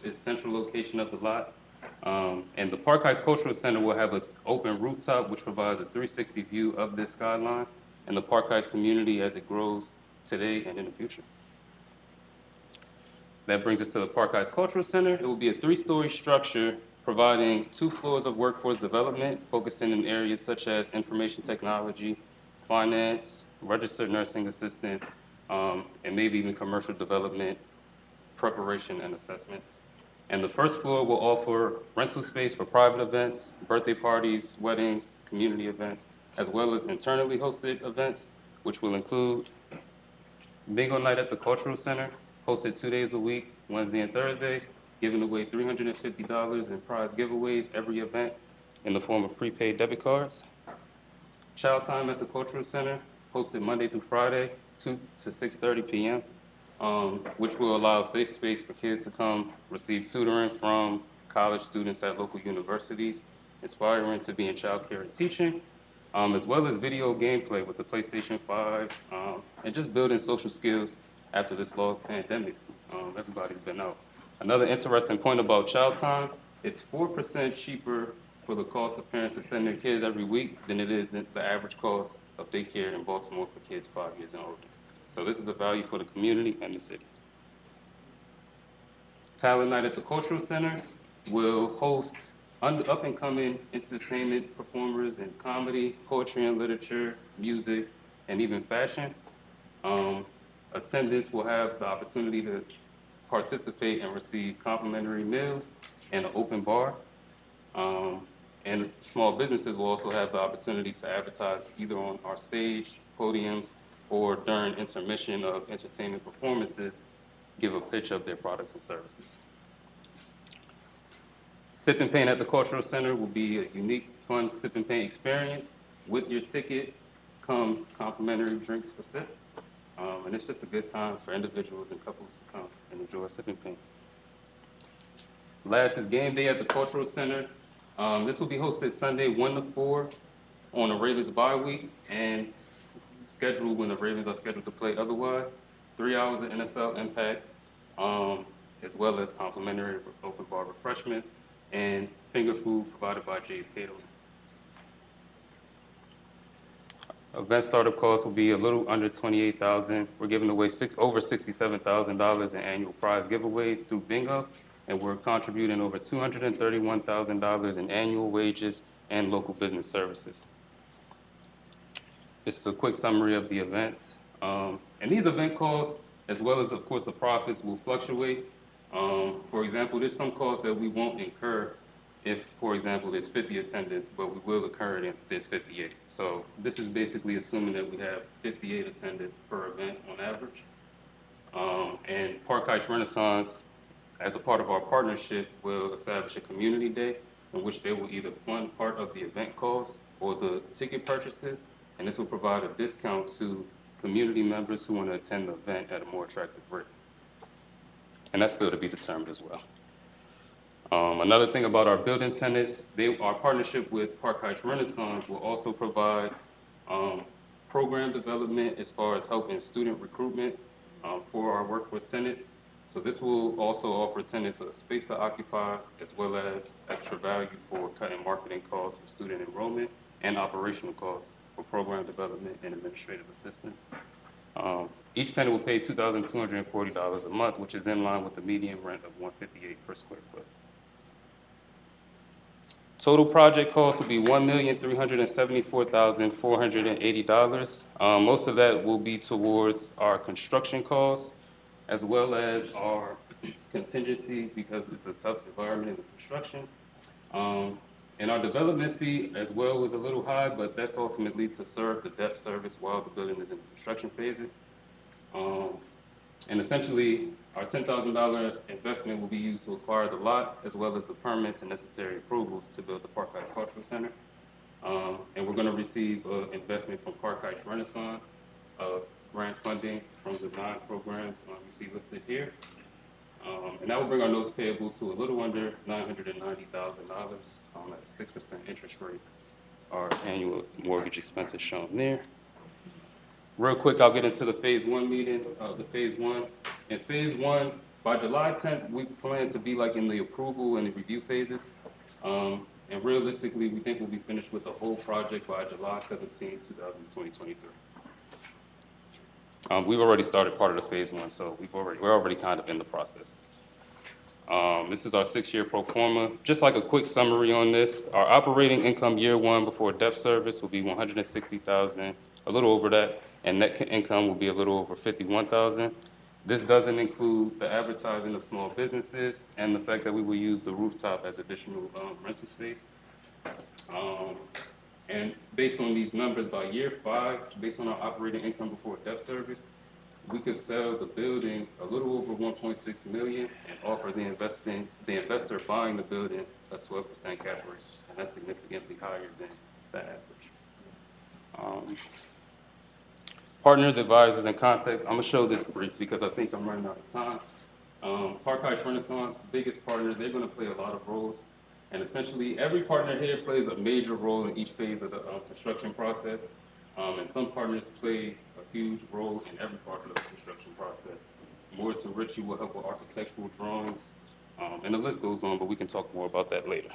its central location of the lot. And the Park Heights Cultural Center will have an open rooftop, which provides a 360 view of this skyline and the Park Heights community as it grows today and in the future. That brings us to the Park Heights Cultural Center. It will be a 3-story structure providing 2 floors of workforce development, focusing in areas such as information technology, finance, registered nursing assistant, and maybe even commercial development, preparation, and assessments. And the first floor will offer rental space for private events, birthday parties, weddings, community events, as well as internally hosted events, which will include bingo night at the Cultural Center, hosted 2 days a week, Wednesday and Thursday, giving away $350 in prize giveaways every event in the form of prepaid debit cards. Child time at the Cultural Center, hosted Monday through Friday, 2 to 6:30 p.m., which will allow safe space for kids to come receive tutoring from college students at local universities, inspiring to be in childcare and teaching, as well as video gameplay with the PlayStation 5, and just building social skills after this long pandemic. Everybody's been out. Another interesting point about child time, it's 4% cheaper for the cost of parents to send their kids every week than it is the average cost of daycare in Baltimore for kids 5 years and older. So this is a value for the community and the city. Talent Night at the Cultural Center will host up-and-coming entertainment performers in comedy, poetry and literature, music, and even fashion. Attendants will have the opportunity to participate and receive complimentary meals and an open bar. And small businesses will also have the opportunity to advertise either on our stage, podiums, or during intermission of entertainment performances, give a pitch of their products and services. Sip and Paint at the Cultural Center will be a unique, fun sip and paint experience. With your ticket comes complimentary drinks for sip. And it's just a good time for individuals and couples to come and enjoy sip and paint. Last is Game Day at the Cultural Center. This will be hosted Sunday 1 to 4 on the Ravens bye week and scheduled when the Ravens are scheduled to play otherwise. 3 hours of NFL impact, as well as complimentary open bar refreshments and finger food provided by Jay's Catering. Event startup costs will be a little under $28,000. We're giving away over $67,000 in annual prize giveaways through bingo, and we're contributing over $231,000 in annual wages and local business services. This is a quick summary of the events. And these event costs, as well as, of course, the profits, will fluctuate. For example, there's some costs that we won't incur if, for example, there's 50 attendants, but we will incur it if there's 58. So this is basically assuming that we have 58 attendants per event on average. And Park Heights Renaissance, as a part of our partnership, will establish a community day in which they will either fund part of the event costs or the ticket purchases, and this will provide a discount to community members who want to attend the event at a more attractive rate. And that's still to be determined as well. Another thing about our building tenants, our partnership with Park Heights Renaissance will also provide program development as far as helping student recruitment for our workforce tenants. So this will also offer tenants a space to occupy as well as extra value for cutting marketing costs for student enrollment and operational costs for program development and administrative assistance. Each tenant will pay $2,240 a month, which is in line with the median rent of $158 per square foot. Total project cost will be $1,374,480. Most of that will be towards our construction costs, as well as our contingency, because it's a tough environment in the construction. And our development fee as well was a little high, but that's ultimately to serve the debt service while the building is in the construction phases. And essentially, our $10,000 investment will be used to acquire the lot, as well as the permits and necessary approvals to build the Park Heights Cultural Center. And we're gonna receive investment from Park Heights Renaissance, grant funding from the 9 programs you see listed here. And that will bring our notes payable to a little under $990,000 at a 6% interest rate. Our annual mortgage expense is shown there. Real quick, I'll get into the phase 1 meeting, the phase 1. In phase 1, by July 10th, we plan to be like in the approval and the review phases. And realistically, we think we'll be finished with the whole project by July 17, 2023. We've already started part of the phase 1, so we're already kind of in the processes. This is our 6-year pro forma. Just like a quick summary on this, our operating income year 1 before debt service will be $160,000, a little over that, and net income will be a little over $51,000. This doesn't include the advertising of small businesses and the fact that we will use the rooftop as additional rental space. And based on these numbers, by year 5, based on our operating income before debt service, we could sell the building a little over $1.6 million and offer the investor buying the building a 12% cap rate, and that's significantly higher than the average. Partners, advisors, and contacts. I'm gonna show this brief because I think I'm running out of time. Park Heights Renaissance, biggest partner, they're gonna play a lot of roles. And essentially, every partner here plays a major role in each phase of the construction process. And some partners play a huge role in every part of the construction process. Morris and Richie will help with architectural drawings, and the list goes on, but we can talk more about that later.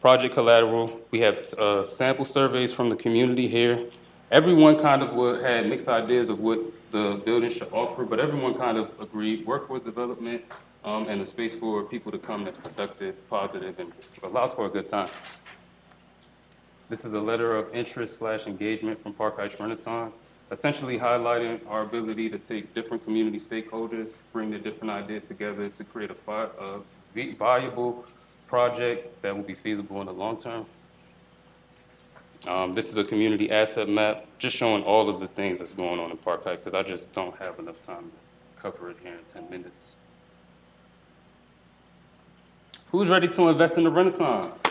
Project collateral, we have sample surveys from the community here. Everyone kind of had mixed ideas of what the building should offer, but everyone kind of agreed workforce development and a space for people to come that's productive, positive, and allows for a good time. This is a letter of interest / engagement from Park Heights Renaissance, essentially highlighting our ability to take different community stakeholders, bring their different ideas together to create a valuable project that will be feasible in the long term. This is a community asset map, just showing all of the things that's going on in Park Heights, because I just don't have enough time to cover it here in 10 minutes. Who's ready to invest in the Renaissance?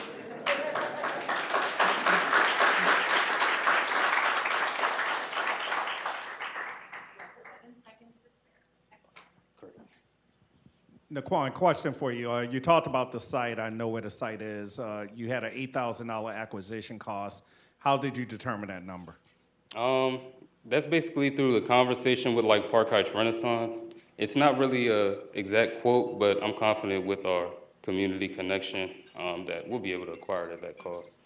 Naquan, question for you. You talked about the site. I know where the site is. You had an $8,000 acquisition cost. How did you determine that number? That's basically through the conversation with like Park Heights Renaissance. It's not really an exact quote, but I'm confident with our community connection that we'll be able to acquire it at that cost.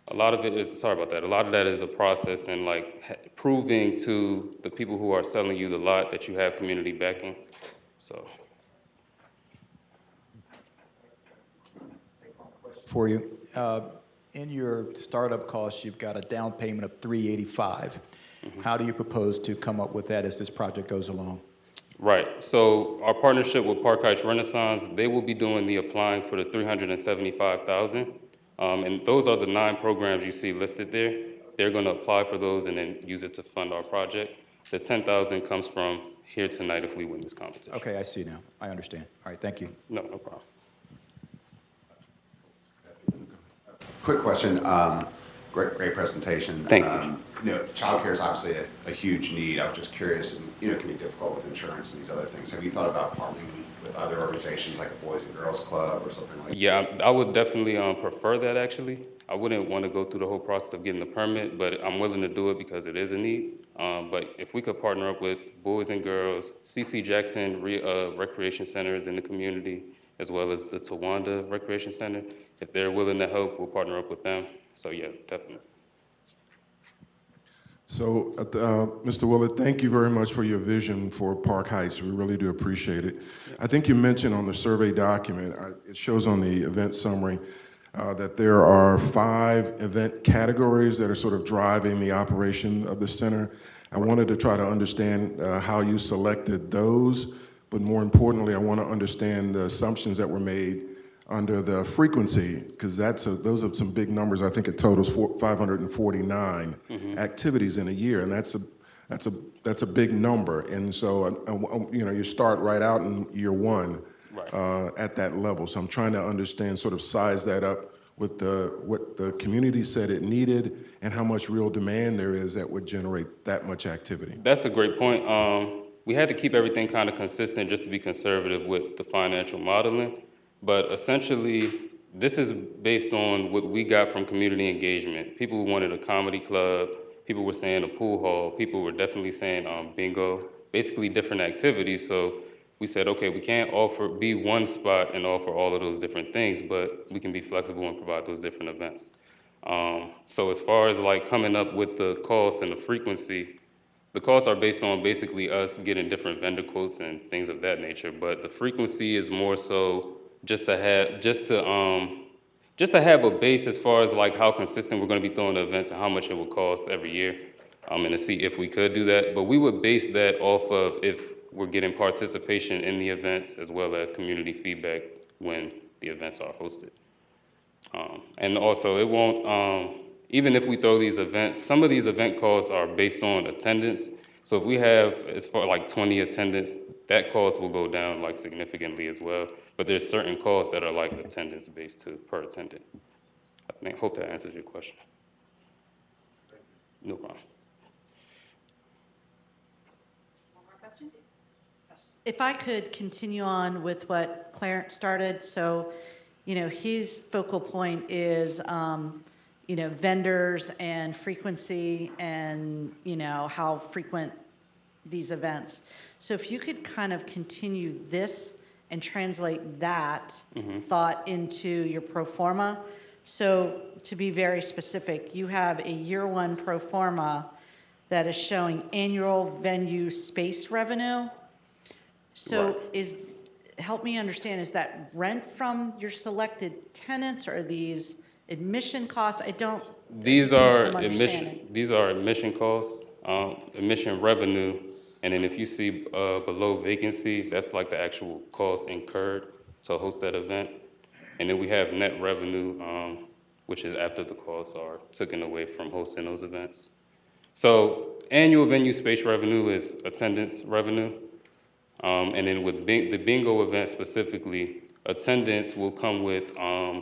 A lot of it is, sorry about that, a lot of that is a process and like proving to the people who are selling you the lot that you have community backing, so. For you. In your startup costs, you've got a down payment of $385. How do you propose to come up with that as this project goes along? Right. So our partnership with Park Heights Renaissance, they will be doing the applying for the $375,000, and those are the 9 programs you see listed there. They're going to apply for those and then use it to fund our project. The $10,000 comes from here tonight if we win this competition. Okay, I see now. I understand. All right, thank you. No problem. Quick question. Great presentation. Thank you. You know, childcare is obviously a huge need. I was just curious, and you know, it can be difficult with insurance and these other things. Have you thought about partnering with other organizations like a Boys and Girls Club or something like that? Yeah, I would definitely prefer that actually. I wouldn't want to go through the whole process of getting the permit, but I'm willing to do it because it is a need. But if we could partner up with Boys and Girls, C.C. Jackson Recreation Centers in the community, as well as the Tawanda Recreation Center, if they're willing to help, we'll partner up with them. So yeah, definitely. So, Mr. Willett, thank you very much for your vision for Park Heights. We really do appreciate it. I think you mentioned on the survey document, it shows on the event summary, that there are 5 event categories that are sort of driving the operation of the center. I wanted to try to understand how you selected those, but more importantly, I want to understand the assumptions that were made under the frequency, because those are some big numbers. I think it totals 549 activities in a year, and that's a big number. And so, you know, you start right out in year 1 at that level. So I'm trying to understand, sort of size that up with what the community said it needed and how much real demand there is that would generate that much activity. That's a great point. We had to keep everything kind of consistent just to be conservative with the financial modeling. But essentially, this is based on what we got from community engagement. People who wanted a comedy club, people were saying a pool hall, people were definitely saying bingo, basically different activities. So we said, okay, we can't be one spot and offer all of those different things, but we can be flexible and provide those different events. So as far as like coming up with the costs and the frequency, the costs are based on basically us getting different vendor quotes and things of that nature, but the frequency is more so just to have a base as far as like how consistent we're going to be throwing the events and how much it will cost every year, and to see if we could do that. But we would base that off of if we're getting participation in the events as well as community feedback when the events are hosted. And also it won't, even if we throw these events, some of these event costs are based on attendance. So if we have, as far like 20 attendance, that cost will go down like significantly as well. But there's certain costs that are like attendance based too, per attendant. I hope that answers your question. No problem. One more question? If I could continue on with what Clarence started. So, you know, his focal point is, you know, vendors and frequency and, you know, how frequent these events. So if you could kind of continue this and translate that thought into your pro forma. So to be very specific, you have a year 1 pro forma that is showing annual venue space revenue. So help me understand, is that rent from your selected tenants, or are these admission costs? These are admission costs, admission revenue, and then if you see below vacancy, that's like the actual cost incurred to host that event. And then we have net revenue, which is after the costs are taken away from hosting those events. So annual venue space revenue is attendance revenue. And then with the bingo event specifically, attendance will come with a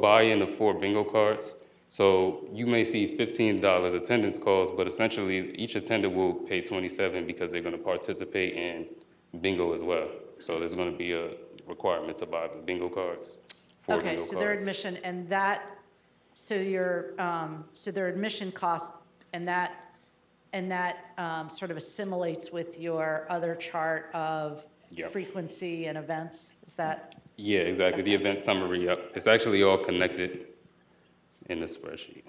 buy-in of 4 bingo cards. So you may see $15 attendance cost, but essentially each attendant will pay $27 because they're going to participate in bingo as well. So there's going to be a requirement to buy the bingo cards. Okay, so their admission and that, so their admission cost and that sort of assimilates with your other chart of frequency and events. Is that? Yeah, exactly. The event summary, it's actually all connected in the spreadsheet.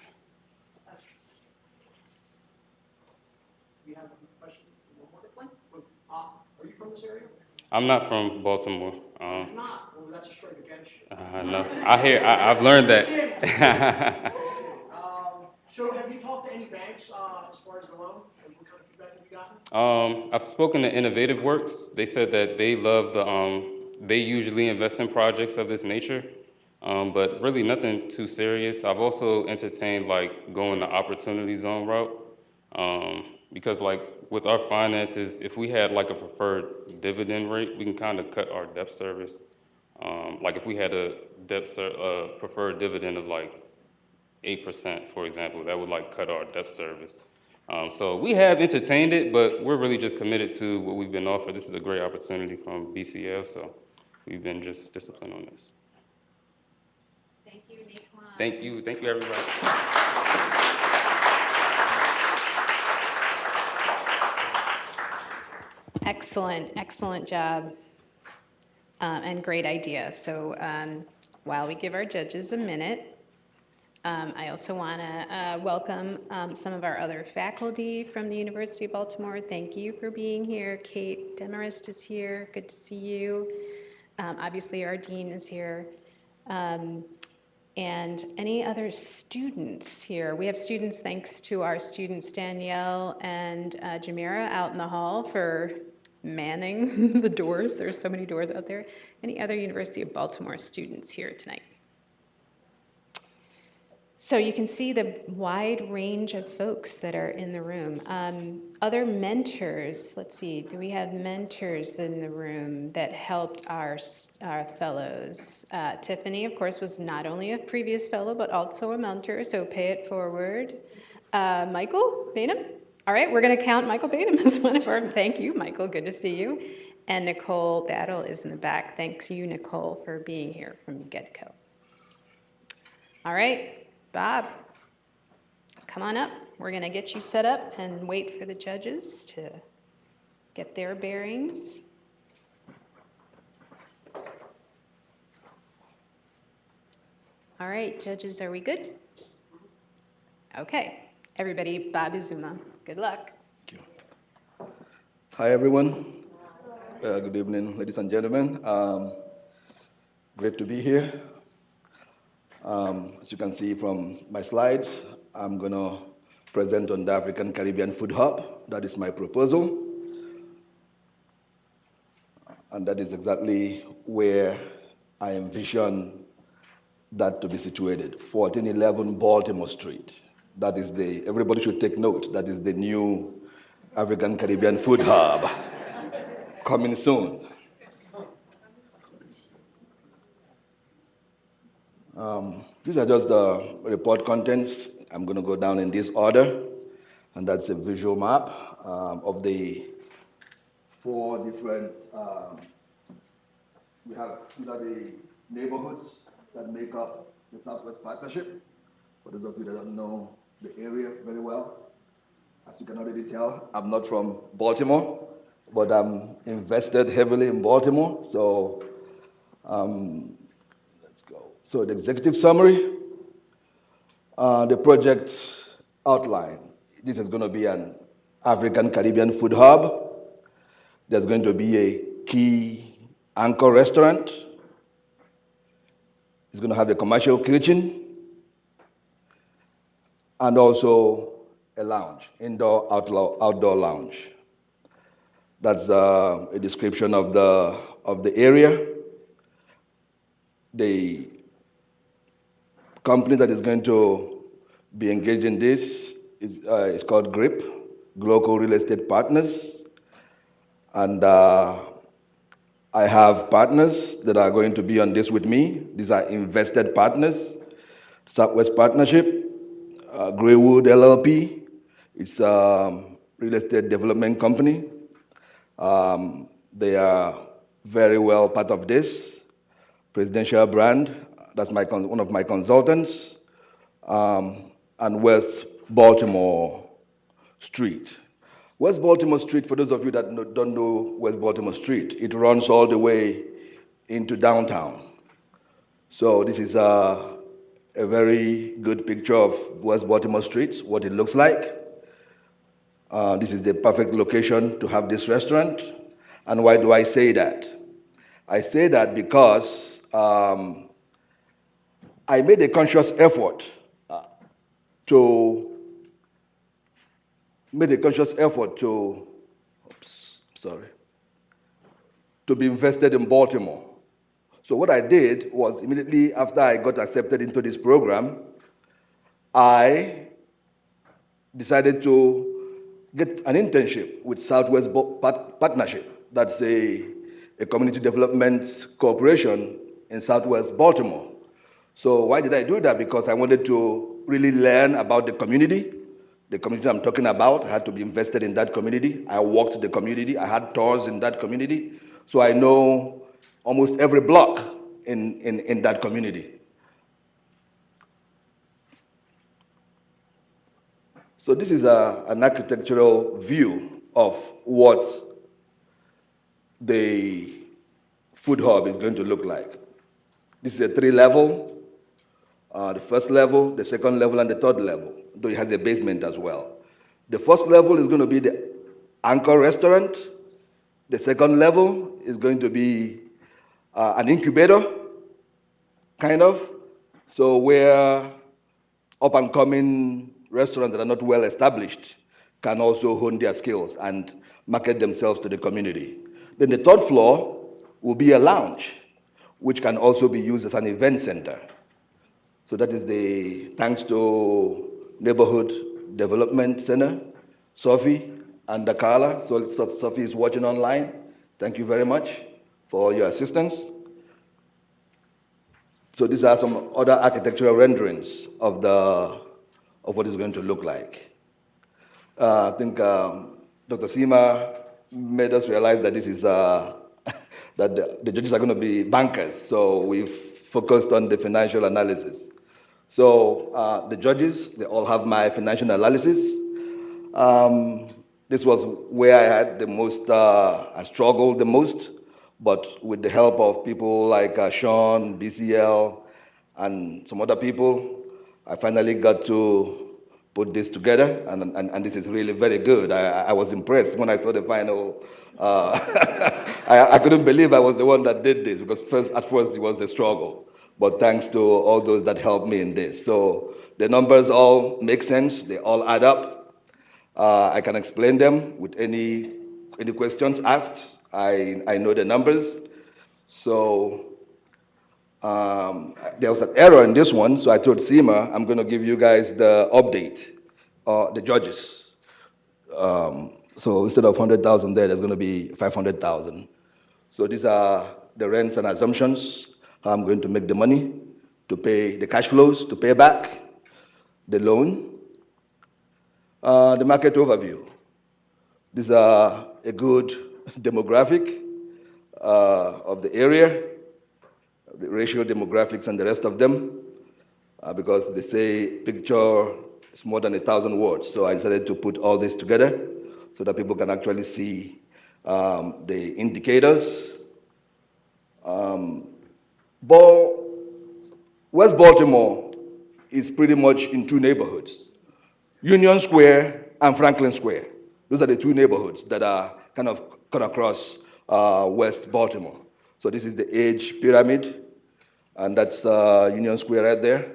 We have a question. One more. Are you from this area? I'm not from Baltimore. You're not. Well, that's a strike against you. No, I've learned that. So have you talked to any banks as far as the loan? And what kind of feedback have you gotten? I've spoken to Innovative Works. They said that they love they usually invest in projects of this nature, but really nothing too serious. I've also entertained like going the opportunity zone route, because like with our finances, if we had like a preferred dividend rate, we can kind of cut our debt service. Like if we had a preferred dividend of like 8%, for example, that would like cut our debt service. So we have entertained it, but we're really just committed to what we've been offered. This is a great opportunity from BCL, so we've been just disciplined on this. Thank you, Naquan. Thank you, everybody. Excellent job, and great idea. So while we give our judges a minute, I also want to welcome some of our other faculty from the University of Baltimore. Thank you for being here. Kate Demarest is here. Good to see you. Obviously, our dean is here. And any other students here? We have students, thanks to our students Danielle and Jamira out in the hall for manning the doors. There's so many doors out there. Any other University of Baltimore students here tonight? So you can see the wide range of folks that are in the room. Other mentors, let's see, do we have mentors in the room that helped our fellows? Tiffany, of course, was not only a previous fellow, but also a mentor, so pay it forward. Michael Bainham? All right, we're gonna count Michael Bainham as one of our, thank you, Michael, good to see you. And Nicole Battle is in the back. Thanks you, Nicole, for being here from get-go. All right. Bob, come on up. We're going to get you set up and wait for the judges to get their bearings. All right, judges, are we good? Okay. Everybody, Bob Izuma. Good luck. Thank you. Hi, everyone. Good evening, ladies and gentlemen. Great to be here. As you can see from my slides, I'm going to present on the African Caribbean Food Hub. That is my proposal. And that is exactly where I envision that to be situated, 1411 Baltimore Street. That is everybody should take note, that is the new African Caribbean Food Hub coming soon. These are just the report contents. I'm going to go down in this order, and that's a visual map of the 4 different, these are the neighborhoods that make up the Southwest Partnership. For those of you that don't know the area very well, as you can already tell, I'm not from Baltimore, but I'm invested heavily in Baltimore, so So the executive summary, the project outline. This is going to be an African Caribbean food hub. There's going to be a key anchor restaurant. It's going to have a commercial kitchen and also a lounge, indoor, outdoor lounge. That's a description of the area. The company that is going to be engaged in this is called GRIP, Global Real Estate Partners. And I have partners that are going to be on this with me. These are invested partners. Southwest Partnership, Greywood LLP, it's a real estate development company. They are very well part of this. Presidential Brand, that's one of my consultants, and West Baltimore Street. West Baltimore Street, for those of you that don't know West Baltimore Street, it runs all the way into downtown. So this is a very good picture of West Baltimore Street, what it looks like. This is the perfect location to have this restaurant. And why do I say that? I say that because I made a conscious effort to be invested in Baltimore. So what I did was immediately after I got accepted into this program, I decided to get an internship with Southwest Partnership. That's a community development corporation in Southwest Baltimore. So why did I do that? Because I wanted to really learn about the community I'm talking about. I had to be invested in that community. I walked the community. I had tours in that community. So I know almost every block in that community. So this is an architectural view of what the food hub is going to look like. This is a 3-level The first level, the second level, and the third level, though it has a basement as well. The first level is going to be the anchor restaurant. The second level is going to be an incubator, kind of. So where up-and-coming restaurants that are not well established can also hone their skills and market themselves to the community. Then the third floor will be a lounge, which can also be used as an event center. So that is thanks to Neighborhood Development Center, Sophie and Dakala. So Sophie is watching online. Thank you very much for your assistance. So these are some other architectural renderings of what it's going to look like. I think Dr. Seema made us realize that this is that the judges are going to be bankers. So we've focused on the financial analysis. So the judges, they all have my financial analysis. This was where I had the most, I struggled the most, but with the help of people like Sean, BCL, and some other people, I finally got to put this together, and this is really very good. I was impressed when I saw the final. I couldn't believe I was the one that did this, because at first it was a struggle. But thanks to all those that helped me in this. So the numbers all make sense, they all add up. I can explain them with any questions asked. I know the numbers. So there was an error in this one, so I told Seema, I'm going to give you guys the update, the judges. So instead of 100,000 there's going to be 500,000. So these are the rents and assumptions, how I'm going to make the money, to pay the cash flows, to pay back the loan. The market overview. These are a good demographic of the area, the racial demographics and the rest of them, because they say picture is more than 1,000 words. So I decided to put all this together so that people can actually see the indicators. West Baltimore is pretty much in two neighborhoods, Union Square and Franklin Square. Those are the two neighborhoods that are kind of cut across West Baltimore. So this is the age pyramid, and that's Union Square right there.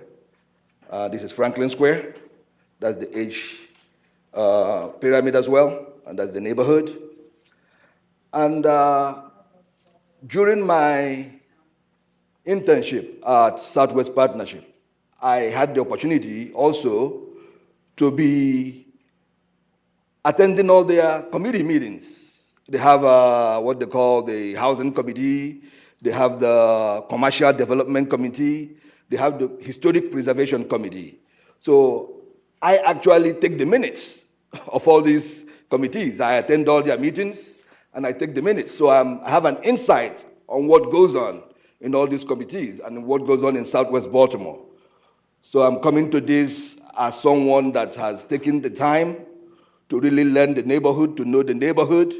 This is Franklin Square. That's the age pyramid as well, and that's the neighborhood. And during my internship at Southwest Partnership, I had the opportunity also to be attending all their committee meetings. They have what they call the Housing Committee, they have the Commercial Development Committee, they have the Historic Preservation Committee. So I actually take the minutes of all these committees. I attend all their meetings, and I take the minutes. So I have an insight on what goes on in all these committees and what goes on in Southwest Baltimore. So I'm coming to this as someone that has taken the time to really learn the neighborhood, to know the neighborhood,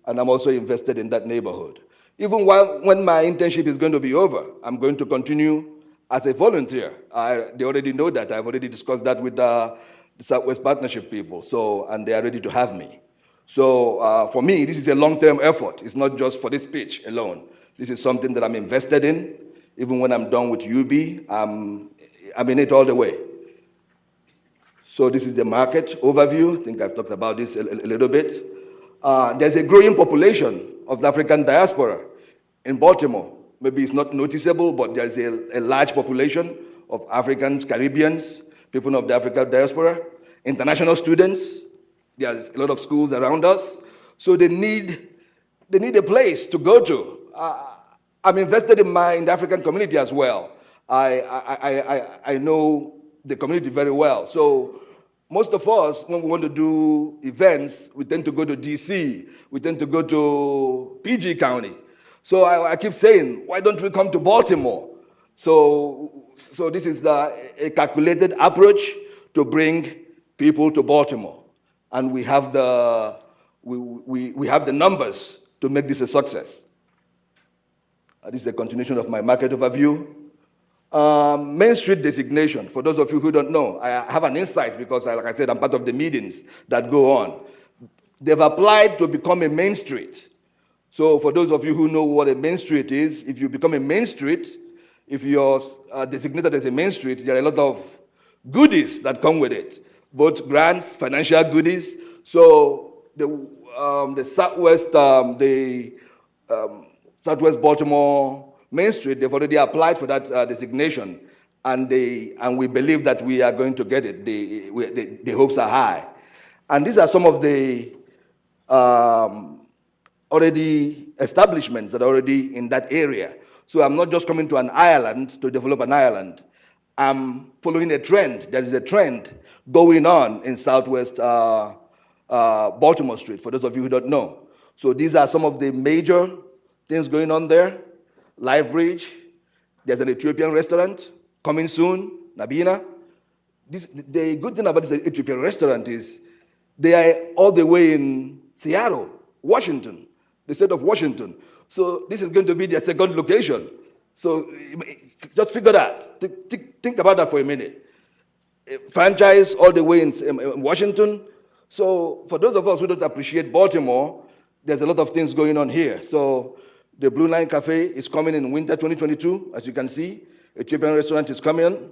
and I'm also invested in that neighborhood. Even when my internship is going to be over, I'm going to continue as a volunteer. They already know that. I've already discussed that with the Southwest Partnership people, and they are ready to have me. So for me, this is a long-term effort. It's not just for this pitch alone. This is something that I'm invested in. Even when I'm done with UB, I'm in it all the way. So this is the market overview. I think I've talked about this a little bit. There's a growing population of the African diaspora in Baltimore. Maybe it's not noticeable, but there's a large population of Africans, Caribbeans, people of the African diaspora, international students. There's a lot of schools around us. So they need a place to go to. I'm invested in the African community as well. I know the community very well. So most of us, when we want to do events, we tend to go to DC. We tend to go to PG County. So I keep saying, why don't we come to Baltimore? So this is a calculated approach to bring people to Baltimore. And we have the numbers to make this a success. This is a continuation of my market overview. Main Street designation, for those of you who don't know, I have an insight because, like I said, I'm part of the meetings that go on. They've applied to become a Main Street. So for those of you who know what a Main Street is, if you become a Main Street, if you're designated as a Main Street, there are a lot of goodies that come with it, both grants, financial goodies. So the Southwest Baltimore Main Street, they've already applied for that designation, and we believe that we are going to get it. The hopes are high. And these are some of the already establishments that are already in that area. So I'm not just coming to an island to develop an island. I'm following a trend. There is a trend going on in Southwest Baltimore Street, for those of you who don't know. So these are some of the major things going on there. Live Bridge, there's an Ethiopian restaurant coming soon, Nabina. The good thing about this Ethiopian restaurant is they are all the way in Seattle, Washington, the state of Washington. So this is going to be their second location. So just figure that. Think about that for a minute. Franchise all the way in Washington. So for those of us who don't appreciate Baltimore, there's a lot of things going on here. So the Blue Line Cafe is coming in winter 2022, as you can see. Ethiopian restaurant is coming.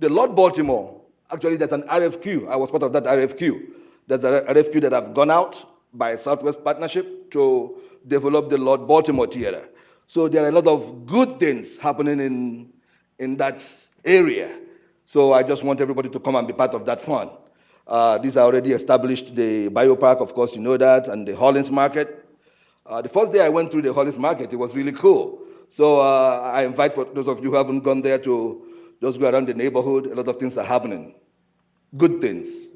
The Lord Baltimore, actually there's an RFQ. I was part of that RFQ. There's an RFQ that have gone out by Southwest Partnership to develop the Lord Baltimore Theater. So there are a lot of good things happening in that area. So I just want everybody to come and be part of that fun. These are already established, the Biopark, of course, you know that, and the Hollins Market. The first day I went through the Hollins Market, it was really cool. So I invite for those of you who haven't gone there to just go around the neighborhood. A lot of things are happening. Good things.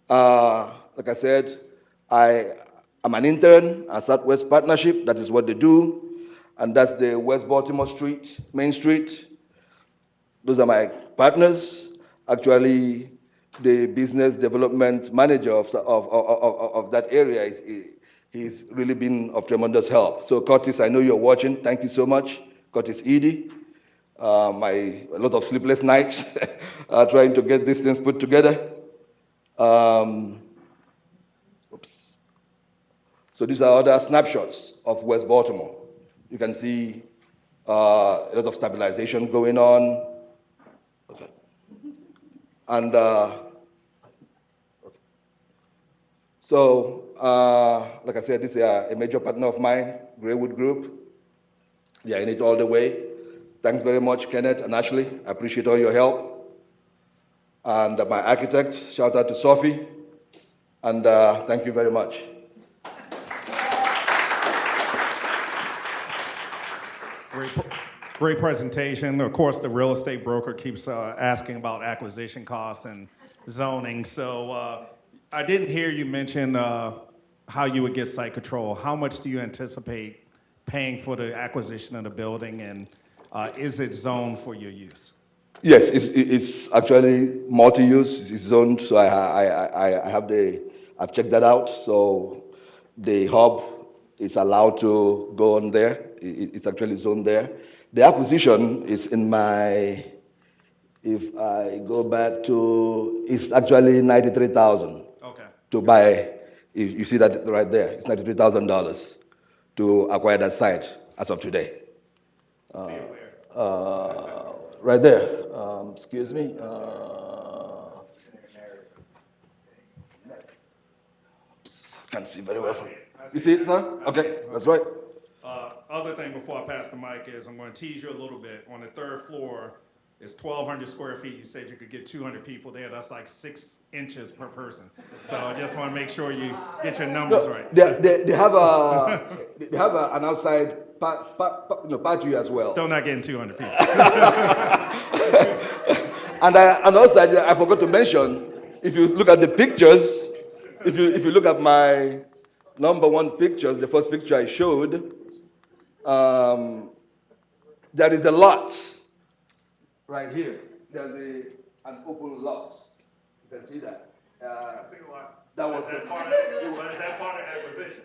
Like I said, I'm an intern at Southwest Partnership. That is what they do. And that's the West Baltimore Street, Main Street. Those are my partners. Actually, the business development manager of that area, he's really been of tremendous help. So Curtis, I know you're watching. Thank you so much. Curtis Edie. A lot of sleepless nights trying to get these things put together. So these are other snapshots of West Baltimore. You can see a lot of stabilization going on. Okay. And like I said, this is a major partner of mine, Greywood Group. They are in it all the way. Thanks very much, Kenneth and Ashley. I appreciate all your help. And my architect, shout out to Sophie. And thank you very much. Great presentation. Of course, the real estate broker keeps asking about acquisition costs and zoning. So I didn't hear you mention how you would get site control. How much do you anticipate paying for the acquisition of the building, and is it zoned for your use? Yes, it's actually multi-use. It's zoned, so I've checked that out. So the hub is allowed to go on there. It's actually zoned there. The acquisition is in my, if I go back to, it's actually $93,000 to buy. You see that right there. It's $93,000 to acquire that site as of today. Right there. Excuse me. Can't see very well. You see it, sir? Okay, that's right. Other thing before I pass the mic is I'm going to tease you a little bit. On the third floor, it's 1,200 square feet. You said you could get 200 people there. That's like 6 inches per person. So I just want to make sure you get your numbers right. They have an outside patio as well. Still not getting 200 people. And also I forgot to mention, if you look at the pictures, if you look at my #1 pictures, the first picture I showed, there is a lot right here. There's an open lot. You can see that. That was part of acquisition.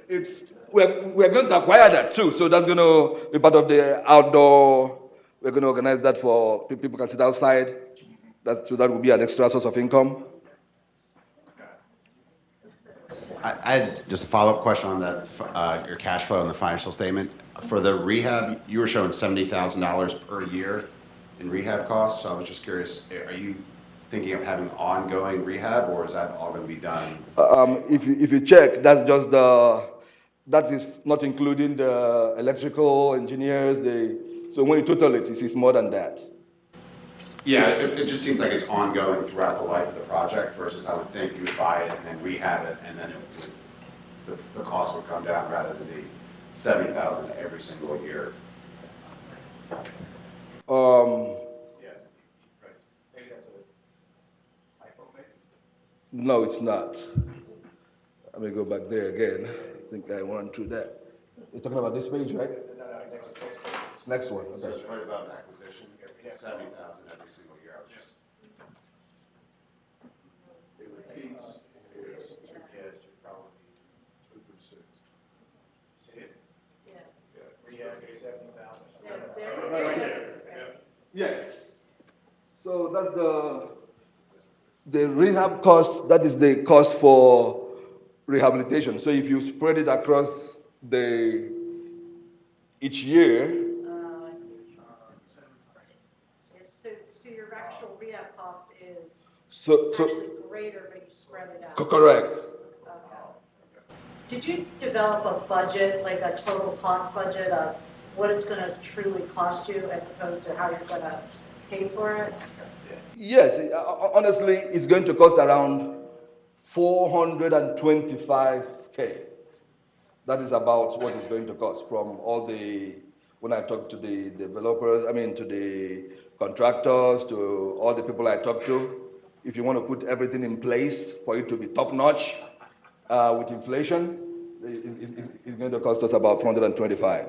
We're going to acquire that too. So that's going to be part of the outdoor We're going to organize that for people can sit outside. So that will be an extra source of income. I had just a follow-up question on that, your cash flow and the financial statement. For the rehab, you were showing $70,000 per year in rehab costs. So I was just curious, are you thinking of having ongoing rehab, or is that all going to be done? If you check, that's just that is not including the electrical engineers. So when you total it, it's more than that. Yeah, it just seems like it's ongoing throughout the life of the project versus I would think you would buy it and then rehab it and then the cost would come down rather than the $70,000 every single year. No, it's not. Let me go back there again. I think I went through that. You're talking about this page, right? No, next one. Okay. So it's right about acquisition, $70,000 every single year. It repeats, here's 2 kids, probably 2 through 6. See it? Yeah. Rehab is 70,000. Yes. So that's the rehab cost. That is the cost for rehabilitation. So if you spread it across each year. I see. Yes, so your actual rehab cost is actually greater, but you spread it out. Correct. Okay. Did you develop a budget, like a total cost budget of what it's going to truly cost you as opposed to how you're going to pay for it? Yes, honestly, it's going to cost around $425K. That is about what it's going to cost from all when I talk to the developers, to the contractors, to all the people I talk to. If you want to put everything in place for it to be top notch with inflation, it's going to cost us about $425.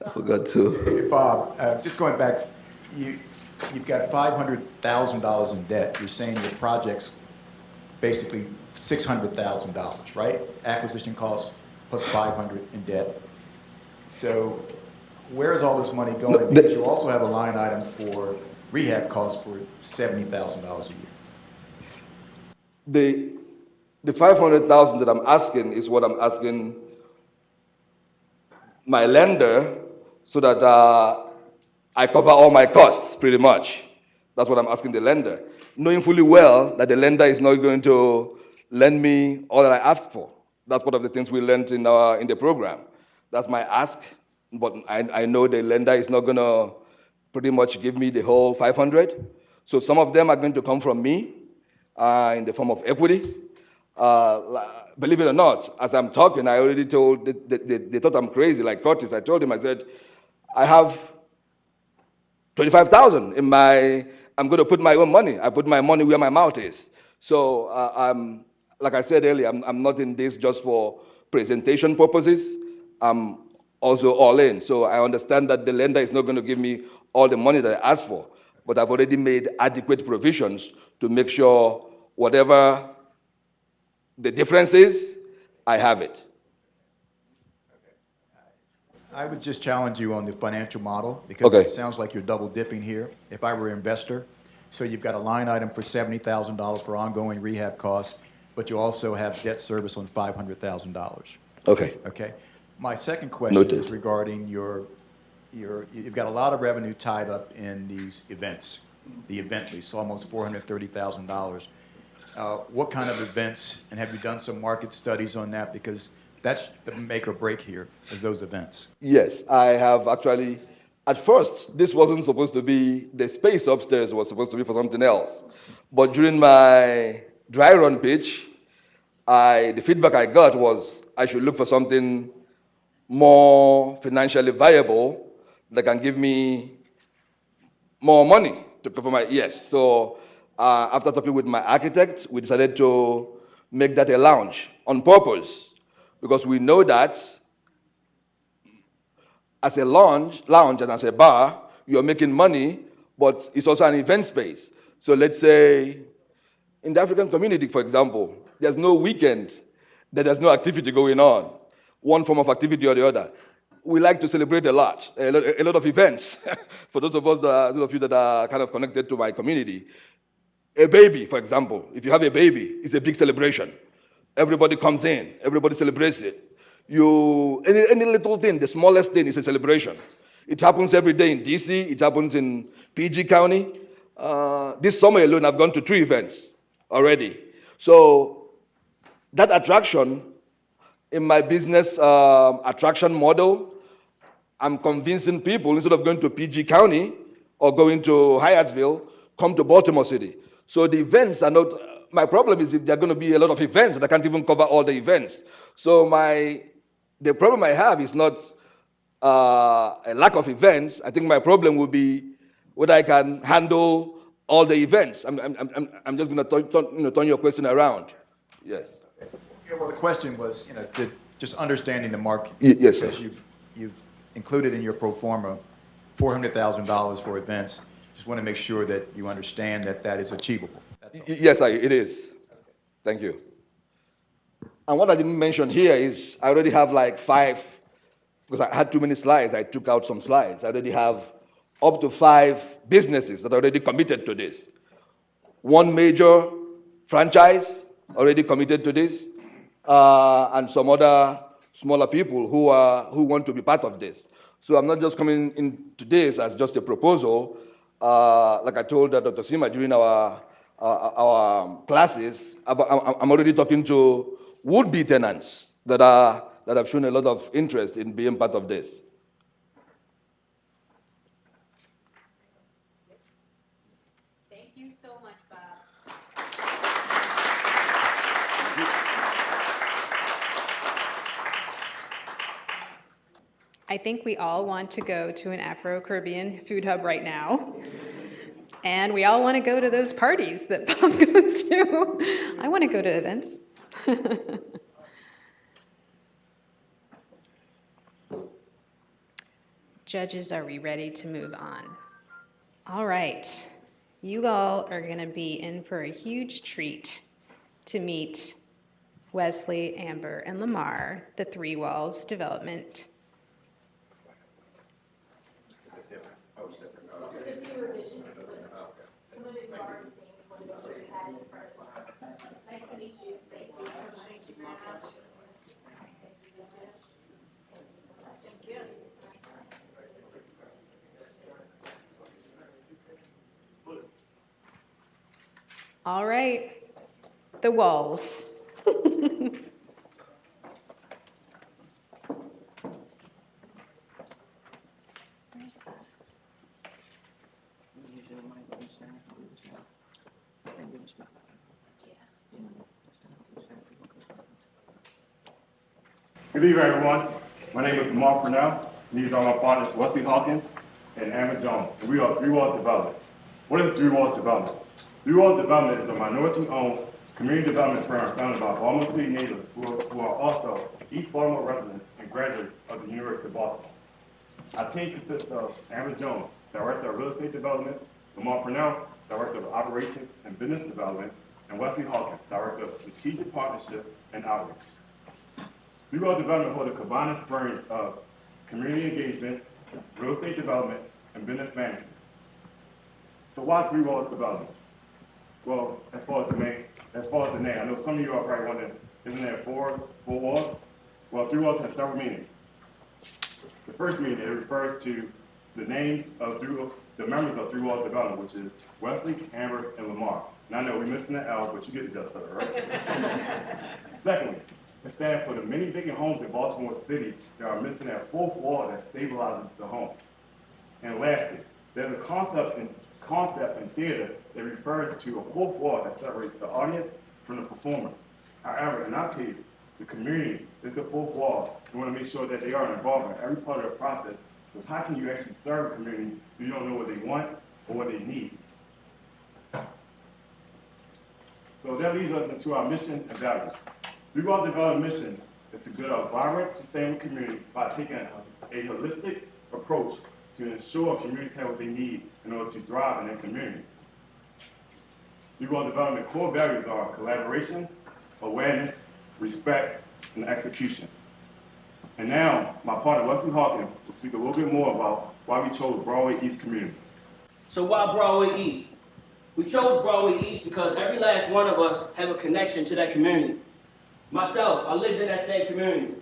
I forgot to. Hey, Bob, just going back, you've got $500,000 in debt. You're saying your project's basically $600,000, right? Acquisition costs plus $500 in debt. So where is all this money going? Because you also have a line item for rehab costs for $70,000 a year. The $500,000 that I'm asking is what I'm asking my lender so that I cover all my costs, pretty much. That's what I'm asking the lender, knowing fully well that the lender is not going to lend me all that I asked for. That's one of the things we learned in the program. That's my ask, but I know the lender is not going to pretty much give me the whole 500. So some of them are going to come from me in the form of equity. Believe it or not, as I'm talking, I already told, they thought I'm crazy, like Curtis. I told him, I said, I have 25,000 in I'm going to put my own money. I put my money where my mouth is. So like I said earlier, I'm not in this just for presentation purposes. I'm also all in. So I understand that the lender is not going to give me all the money that I asked for, but I've already made adequate provisions to make sure whatever the difference is, I have it. I would just challenge you on the financial model because it sounds like you're double dipping here. If I were an investor, so you've got a line item for $70,000 for ongoing rehab costs, but you also have debt service on $500,000. Okay. Okay. My second question is regarding you've got a lot of revenue tied up in these events, the event lease, almost $430,000. What kind of events, and have you done some market studies on that? Because that's the make or break here, is those events. Yes, I have actually. At first, this wasn't supposed to be, the space upstairs was supposed to be for something else. But during my dry run pitch, the feedback I got was I should look for something more financially viable that can give me more money to cover my, yes. So after talking with my architect, we decided to make that a lounge on purpose because we know that as a lounge and as a bar, you're making money, but it's also an event space. So let's say In the African community, for example, there's no weekend that there's no activity going on, one form of activity or the other. We like to celebrate a lot of events. For those of you that are kind of connected to my community, a baby, for example, if you have a baby, it's a big celebration. Everybody comes in, everybody celebrates it. Any little thing, the smallest thing is a celebration. It happens every day in DC, it happens in PG County. This summer alone, I've gone to 3 events already. So that attraction in my business attraction model, I'm convincing people, instead of going to PG County or going to Hyattsville, come to Baltimore City. So the events are not, my problem is if there are going to be a lot of events and I can't even cover all the events. So the problem I have is not a lack of events. I think my problem will be whether I can handle all the events. I'm just going to turn your question around. Yes. Yeah, well, the question was, just understanding the market. Yes, sir. Because you've included in your pro forma $400,000 for events. Just want to make sure that you understand that that is achievable. Yes, it is. Thank you. And what I didn't mention here is I already have like 5, because I had too many slides, I took out some slides. I already have up to 5 businesses that are already committed to this. 1 major franchise already committed to this, and some other smaller people who want to be part of this. So I'm not just coming into this as just a proposal. Like I told Dr. Sima during our classes, I'm already talking to would-be tenants that have shown a lot of interest in being part of this. Thank you so much, Bob. I think we all want to go to an Afro-Caribbean food hub right now. And we all want to go to those parties that Bob goes to. I want to go to events. Judges, are we ready to move on? All right. You all are going to be in for a huge treat to meet Wesley, Amber, and Lamar, the Three Walls Development. Nice to meet you. Thank you. Thank you. All right, the walls. Good evening, everyone. My name is Lamar Purnell. These are my partners, Wesley Hawkins and Amber Jones. And we are Three Walls Development. What is Three Walls Development? Three Walls Development is a minority-owned community development firm founded by Baltimore City natives who are also East Baltimore residents and graduates of the University of Baltimore. Our team consists of Amber Jones, Director of Real Estate Development, Lamar Purnell, Director of Operations and Business Development, and Wesley Hawkins, Director of Strategic Partnership and Outreach. Three Walls Development holds a combined experience of community engagement, real estate development, and business management. So why Three Walls Development? Well, as far as the name, I know some of you are probably wondering, isn't there four walls? Well, Three Walls has several meanings. The first meaning, it refers to the names of the members of Three Walls Development, which is Wesley, Amber, and Lamar. And I know we're missing the L, but you get the gist of it, right? Secondly, it stands for the many vacant homes in Baltimore City that are missing that fourth wall that stabilizes the home. And lastly, there's a concept in theater that refers to a fourth wall that separates the audience from the performers. However, in our case, the community is the fourth wall. We want to make sure that they are involved in every part of the process, because how can you actually serve a community if you don't know what they want or what they need? So that leads us into our mission and values. Three Walls Development mission is to build a vibrant, sustainable communities by taking a holistic approach to ensure communities have what they need in order to thrive in their community. Three Wall Development core values are collaboration, awareness, respect, and execution. And now, my partner Wesley Hawkins will speak a little bit more about why we chose Broadway East community. So why Broadway East? We chose Broadway East because every last one of us have a connection to that community. Myself, I lived in that same community.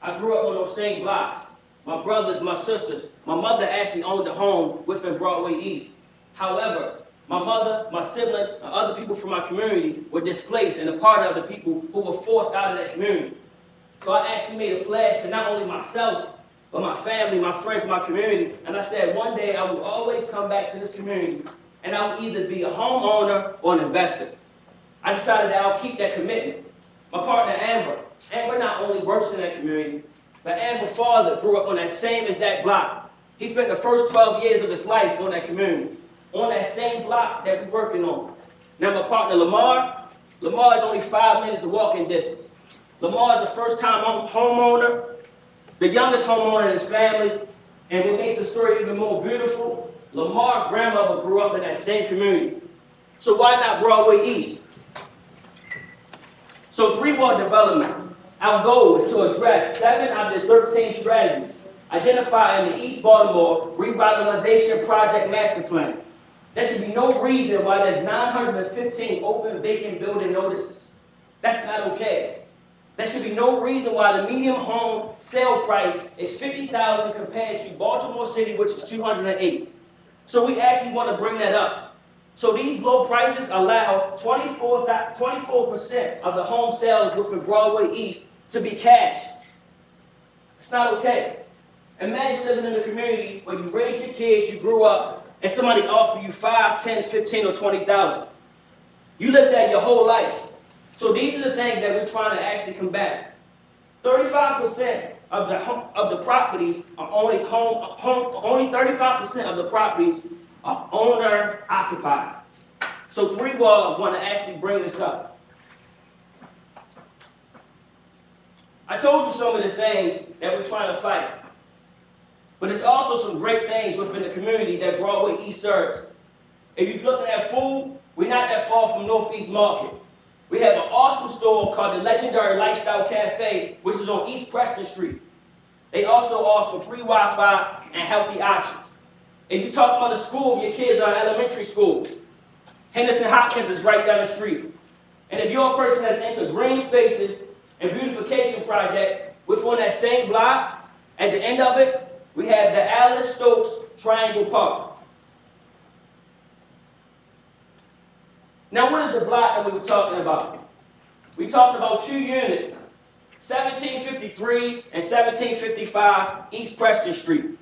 I grew up on those same blocks. My brothers, my sisters, my mother actually owned a home within Broadway East. However, my mother, my siblings, and other people from my community were displaced and a part of the people who were forced out of that community. So I actually made a pledge to not only myself, but my family, my friends, my community. And I said one day I will always come back to this community and I will either be a homeowner or an investor. I decided that I'll keep that commitment. My partner Amber not only works in that community, but Amber's father grew up on that same exact block. He spent the first 12 years of his life on that community, on that same block that we're working on. Now my partner Lamar is only 5 minutes of walking distance. Lamar is a first-time homeowner, the youngest homeowner in his family, and what makes the story even more beautiful, Lamar's grandmother grew up in that same community. So why not Broadway East? So three-wall development, our goal is to address 7 out of the 13 strategies identified in the East Baltimore Revitalization Project Master Plan. There should be no reason why there's 915 open vacant building notices. That's not okay. There should be no reason why the median home sale price is $50,000 compared to Baltimore City, which is $208,000. So we actually want to bring that up. So these low prices allow 24% of the home sales within Broadway East to be cash. It's not okay. Imagine living in a community where you raised your kids, you grew up, and somebody offered you $5,000, $10,000, $15,000, or $20,000. You lived that your whole life. So these are the things that we're trying to actually combat. 35% of the properties are only 35% of the properties are owner occupied. So three wall, I want to actually bring this up. I told you some of the things that we're trying to fight. But there's also some great things within the community that Broadway East serves. If you're looking at food, we're not that far from Northeast Market. We have an awesome store called the Legendary Lifestyle Cafe, which is on East Preston Street. They also offer free Wi-Fi and healthy options. If you talk about the school, if your kids are in elementary school, Henderson Hopkins is right down the street. And if you're a person that's into green spaces and beautification projects, within that same block, at the end of it, we have the Alice Stokes Triangle Park. Now, what is the block that we were talking about? We talked about 2 units, 1753 and 1755 East Preston Street.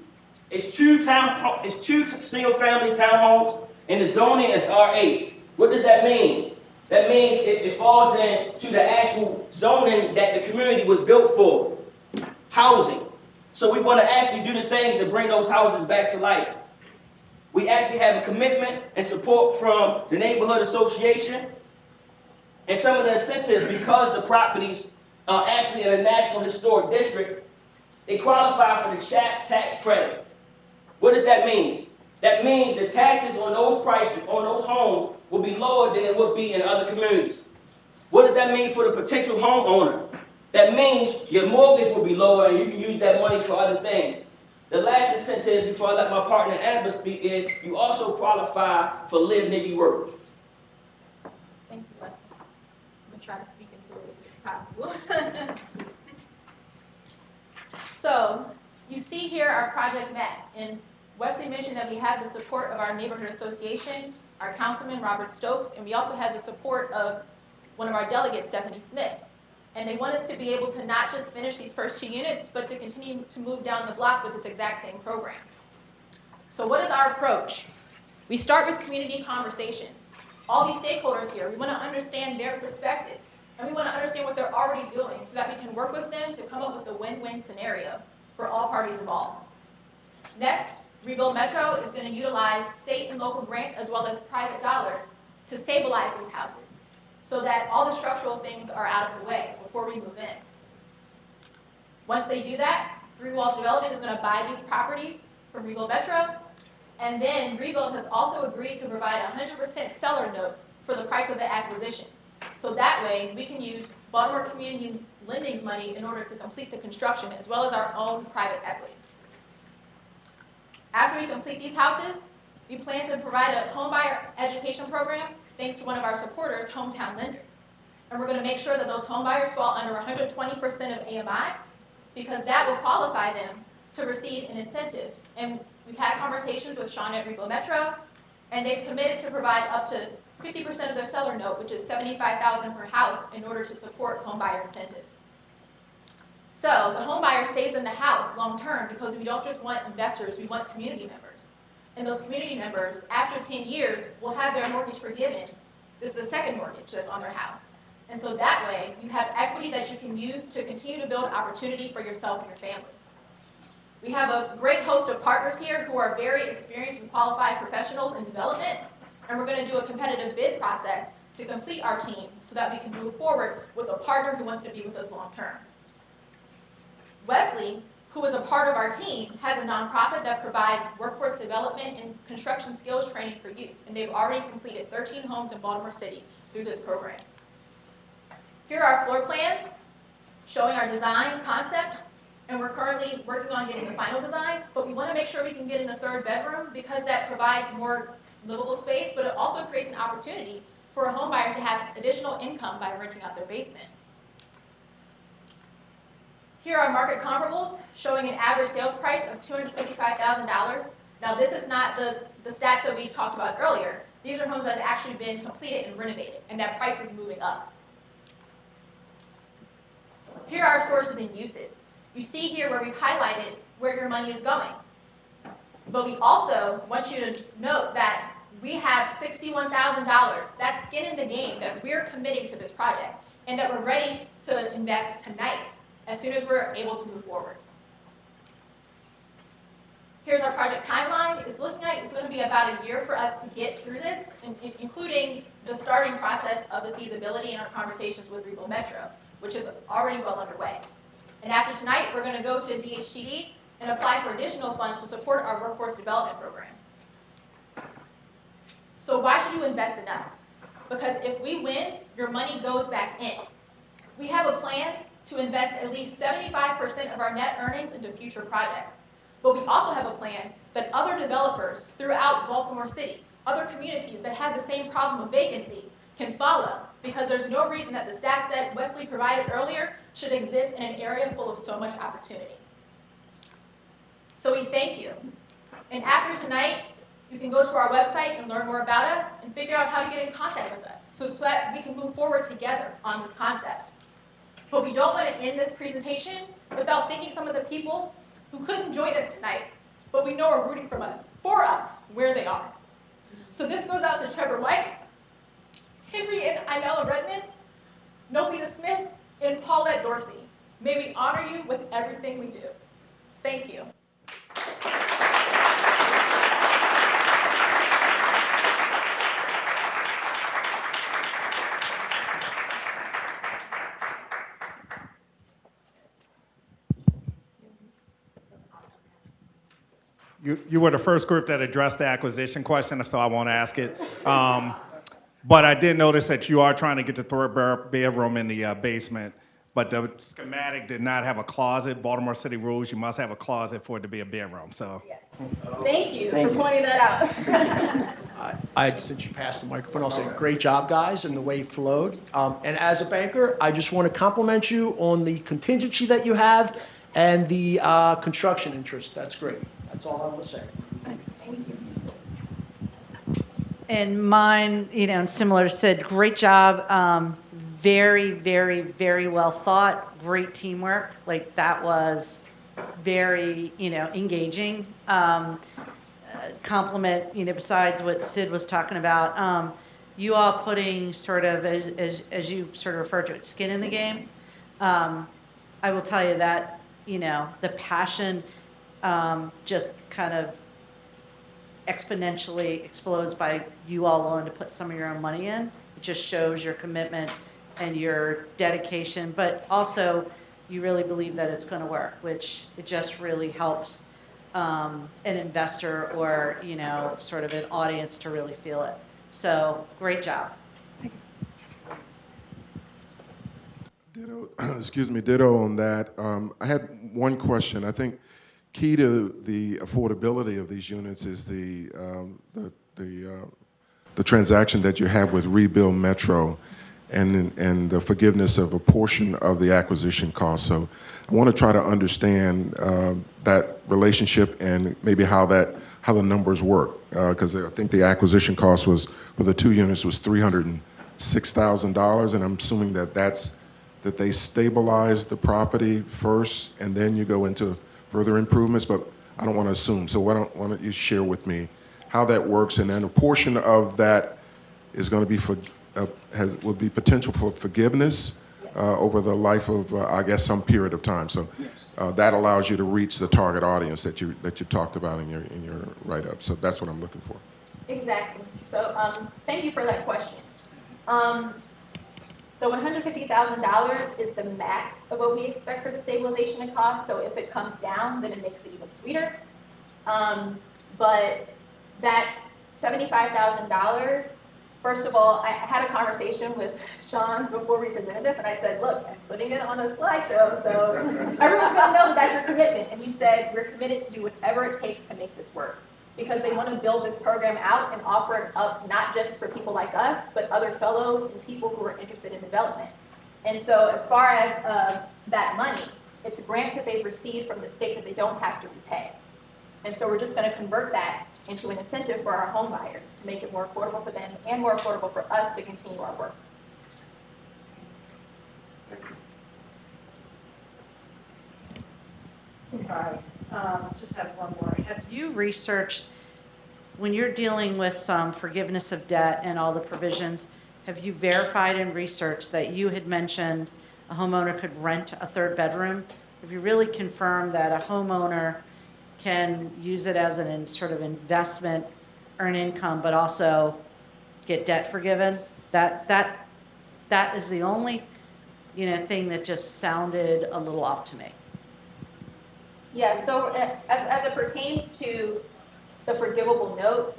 It's two single-family townhomes, and the zoning is R8. What does that mean? That means it falls into the actual zoning that the community was built for, housing. So we want to actually do the things to bring those houses back to life. We actually have a commitment and support from the neighborhood association and some of the incentives because the properties are actually in a National Historic District. They qualify for the CHAP tax credit. What does that mean? That means the taxes on those prices, on those homes, will be lower than it would be in other communities. What does that mean for the potential homeowner? That means your mortgage will be lower and you can use that money for other things. The last incentive, before I let my partner Amber speak, is you also qualify for Live Near You Work. Thank you, Wesley. I'm going to try to speak into it if it's possible. So, you see here our project map. And Wesley mentioned that we have the support of our neighborhood association, our councilman, Robert Stokes, and we also have the support of one of our delegates, Stephanie Smith. And they want us to be able to not just finish these first 2 units, but to continue to move down the block with this exact same program. So what is our approach? We start with community conversations. All these stakeholders here, we want to understand their perspective, and we want to understand what they're already doing so that we can work with them to come up with a win-win scenario for all parties involved. Next, Rebuild Metro is going to utilize state and local grants as well as private dollars to stabilize these houses, so that all the structural things are out of the way before we move in. Once they do that, Three Walls Development is going to buy these properties from Rebuild Metro, and then Rebuild has also agreed to provide a 100% seller note for the price of the acquisition. So that way, we can use Baltimore Community Lending's money in order to complete the construction, as well as our own private equity. After we complete these houses, we plan to provide a homebuyer education program thanks to one of our supporters, Hometown Lenders. And we're going to make sure that those homebuyers fall under 120% of AMI, because that will qualify them to receive an incentive. And we've had conversations with Sean at Regal Metro, and they've committed to provide up to 50% of their seller note, which is $75,000 per house, in order to support homebuyer incentives. So the homebuyer stays in the house long term because we don't just want investors, we want community members. And those community members, after 10 years, will have their mortgage forgiven. This is the second mortgage that's on their house. And so that way, you have equity that you can use to continue to build opportunity for yourself and your families. We have a great host of partners here who are very experienced and qualified professionals in development, and we're going to do a competitive bid process to complete our team so that we can move forward with a partner who wants to be with us long term. Wesley, who is a part of our team, has a nonprofit that provides workforce development and construction skills training for youth, and they've already completed 13 homes in Baltimore City through this program. Here are our floor plans showing our design concept, and we're currently working on getting the final design, but we want to make sure we can get in a third bedroom because that provides more livable space, but it also creates an opportunity for a home buyer to have additional income by renting out their basement. Here are market comparables showing an average sales price of $255,000. Now this is not the stats that we talked about earlier. These are homes that have actually been completed and renovated, and that price is moving up. Here are our sources and uses. You see here where we've highlighted where your money is going. But we also want you to note that we have $61,000, that's skin in the game, that we're committing to this project, and that we're ready to invest tonight as soon as we're able to move forward. Here's our project timeline. It's looking like it's going to be about a year for us to get through this, including the starting process of the feasibility and our conversations with Regal Metro, which is already well underway. And after tonight, we're going to go to DHCD and apply for additional funds to support our workforce development program. So why should you invest in us? Because if we win, your money goes back in. We have a plan to invest at least 75% of our net earnings into future projects. But we also have a plan that other developers throughout Baltimore City, other communities that have the same problem of vacancy, can follow, because there's no reason that the stats that Wesley provided earlier should exist in an area full of so much opportunity. So we thank you. And after tonight, you can go to our website and learn more about us and figure out how to get in contact with us so that we can move forward together on this concept. But we don't want to end this presentation without thanking some of the people who couldn't join us tonight, but we know are rooting for us, where they are. So this goes out to Trevor White, Henry and Inella Redmond, Nolita Smith, and Paulette Dorsey. May we honor you with everything we do. Thank you. You were the first group that addressed the acquisition question, so I won't ask it. But I did notice that you are trying to get the third bedroom in the basement, but the schematic did not have a closet. Baltimore City rules, you must have a closet for it to be a bedroom. So. Yes. Thank you for pointing that out. Since you passed the microphone, I'll say great job, guys, and the way it flowed. And as a banker, I just want to compliment you on the contingency that you have and the construction interest. That's great. That's all I want to say. Thank you. And mine, and similar to Sid, great job. Very, very, very well thought. Great teamwork. Like that was very, engaging. Compliment, besides what Sid was talking about, you all putting sort of, as you sort of referred to it, skin in the game. I will tell you that, the passion just kind of exponentially explodes by you all willing to put some of your own money in. It just shows your commitment and your dedication, but also you really believe that it's going to work, which it just really helps an investor or, sort of an audience to really feel it. So great job. Ditto, excuse me, ditto on that. I had one question. I think key to the affordability of these units is the transaction that you have with Rebuild Metro and the forgiveness of a portion of the acquisition cost. So I want to try to understand that relationship and maybe how the numbers work, because I think the acquisition cost was for the 2 units was $306,000, and I'm assuming that they stabilize the property first and then you go into further improvements, but I don't want to assume. So why don't you share with me how that works, and then a portion of that is going to be will be potential for forgiveness over the life of I guess some period of time. So that allows you to reach the target audience that you talked about in your write-up. So that's what I'm looking for. Exactly. So thank you for that question. The $150,000 is the max of what we expect for the stabilization and cost. So if it comes down, then it makes it even sweeter. But that $75,000, first of all, I had a conversation with Sean before we presented this, and I said, look, I'm putting it on a slideshow, so everyone's gonna know that that's your commitment. And he said, we're committed to do whatever it takes to make this work, because they want to build this program out and offer it up not just for people like us, but other fellows and people who are interested in development. And so as far as that money, it's grants that they've received from the state that they don't have to repay. And so we're just going to convert that into an incentive for our home buyers to make it more affordable for them and more affordable for us to continue our work. Sorry, just have one more. Have you researched, when you're dealing with some forgiveness of debt and all the provisions, have you verified and researched that you had mentioned a homeowner could rent a 3rd bedroom? Have you really confirmed that a homeowner can use it as an sort of investment, earn income, but also get debt forgiven? That is the only, thing that just sounded a little off to me. Yeah, so as it pertains to the forgivable note,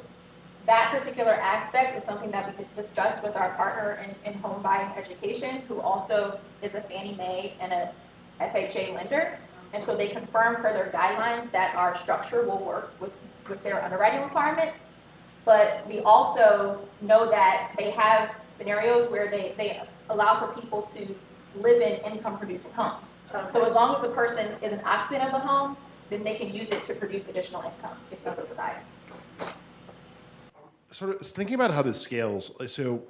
that particular aspect is something that we discussed with our partner in home buying education, who also is a Fannie Mae and a FHA lender. And so they confirm per their guidelines that our structure will work with their underwriting requirements. But we also know that they have scenarios where they allow for people to live in income-producing homes. So as long as the person is an occupant of the home, then they can use it to produce additional income if they so desire. Sort of thinking about how this scales, so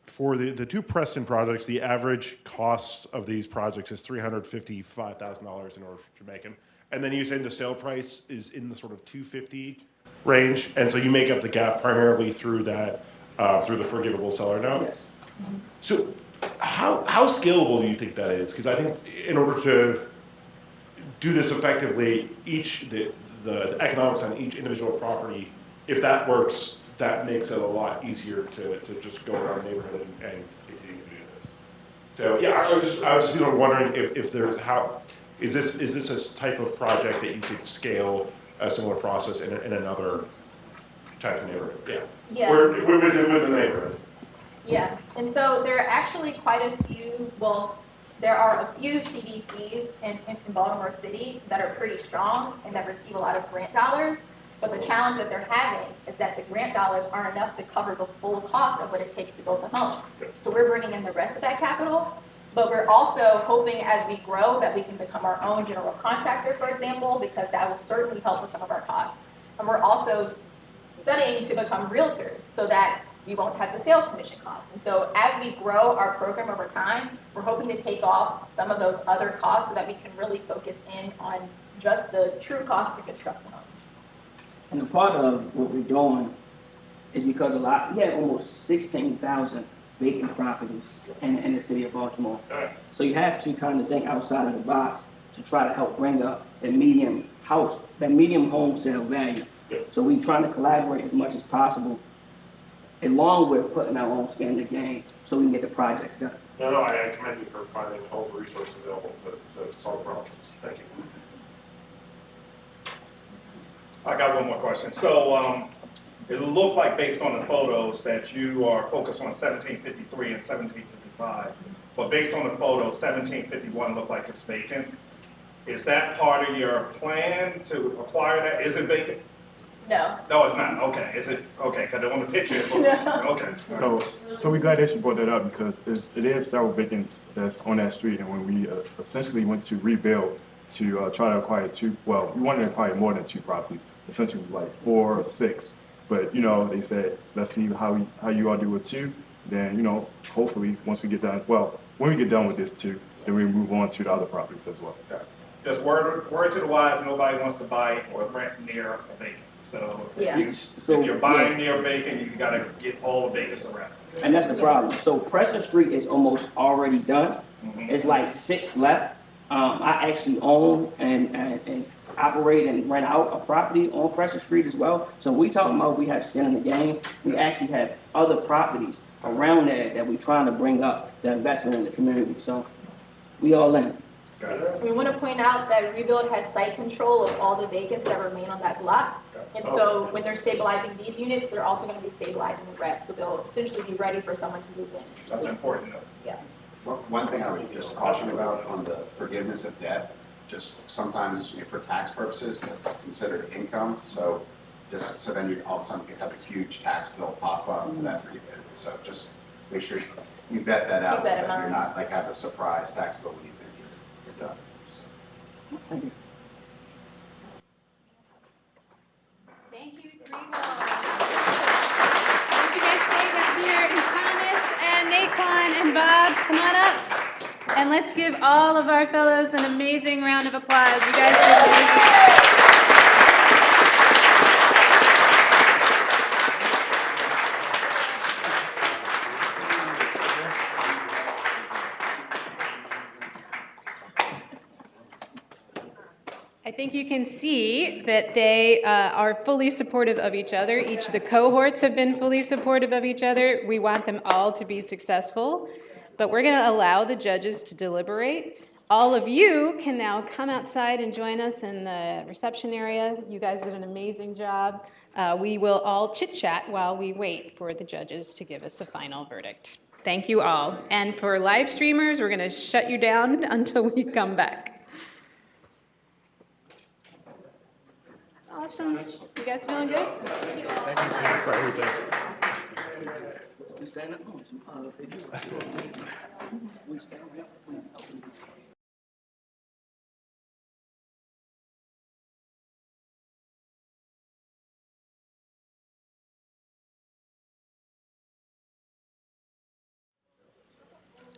for the 2 Preston projects, the average cost of these projects is $355,000 in order to make them. And then you say the sale price is in the sort of $250,000 range, and so you make up the gap primarily through that, through the forgivable seller note. Yes. So how scalable do you think that is? Because I think in order to do this effectively, the economics on each individual property, if that works, that makes it a lot easier to just go around the neighborhood and continue to do this. So yeah, I was just wondering if there's is this a type of project that you could scale a similar process in another type of neighborhood? Yeah. Yeah. Or with the neighborhood. Yeah, and so there are actually quite a few, there are a few CDCs in Baltimore City that are pretty strong and that receive a lot of grant dollars. But the challenge that they're having is that the grant dollars aren't enough to cover the full cost of what it takes to build the home. So we're bringing in the rest of that capital, but we're also hoping as we grow that we can become our own general contractor, for example, because that will certainly help with some of our costs. And we're also studying to become realtors so that we won't have the sales commission costs. And so as we grow our program over time, we're hoping to take off some of those other costs so that we can really focus in on just the true cost to construct the homes. And a part of what we're doing is because we have almost 16,000 vacant properties in the city of Baltimore. So you have to kind of think outside of the box to try to help bring up that medium home sale value. So we're trying to collaborate as much as possible, along with putting our own skin in the game so we can get the projects done. No, I commend you for finding all the resources available to solve problems. Thank you. I got one more question. So it looked like based on the photos that you are focused on 1753 and 1755. but based on the photo, 1751 looked like it's vacant. Is that part of your plan to acquire that? Is it vacant? No. No, it's not. Okay. Is it? Okay, because on the picture, it looks okay. So we're glad that you brought that up because it is several vacants that's on that street. And when we essentially went to rebuild to try to acquire we wanted to acquire more than 2 properties, essentially like 4 or 6. But, you know, they said, let's see how you all do with 2. Then, you know, hopefully once we get done, when we get done with this 2, then we move on to the other properties as well. Just word to the wise, nobody wants to buy or rent near a vacant. So if you're buying near vacant, you got to get all the vacants around. And that's the problem. So Preston Street is almost already done. It's like 6 left. I actually own and operate and rent out a property on Preston Street as well. So we talking about we have skin in the game. We actually have other properties around there that we're trying to bring up the investment in the community. So we all in. We want to point out that Rebuild has site control of all the vacants that remain on that block. And so when they're stabilizing these units, they're also going to be stabilizing the rest. So they'll essentially be ready for someone to move in. That's important though. Yeah. One thing I would just caution about on the forgiveness of debt, just sometimes for tax purposes, that's considered income. So so then you all of a sudden could have a huge tax bill pop up for that forgiveness. So just make sure you vet that out so that you're not like have a surprise tax bill when you think you're done. So. Thank you. Thank you, 3 Walls. Why don't you guys stay up here, and Thomas and Naquan and Bob, come on up. And let's give all of our fellows an amazing round of applause. You guys did amazing. I think you can see that they are fully supportive of each other. Each of the cohorts have been fully supportive of each other. We want them all to be successful, but we're going to allow the judges to deliberate. All of you can now come outside and join us in the reception area. You guys did an amazing job. We will all chit-chat while we wait for the judges to give us a final verdict. Thank you all. And for live streamers, we're going to shut you down until we come back. Awesome. You guys feeling good? Thank you, Sam, for everything. Stand up.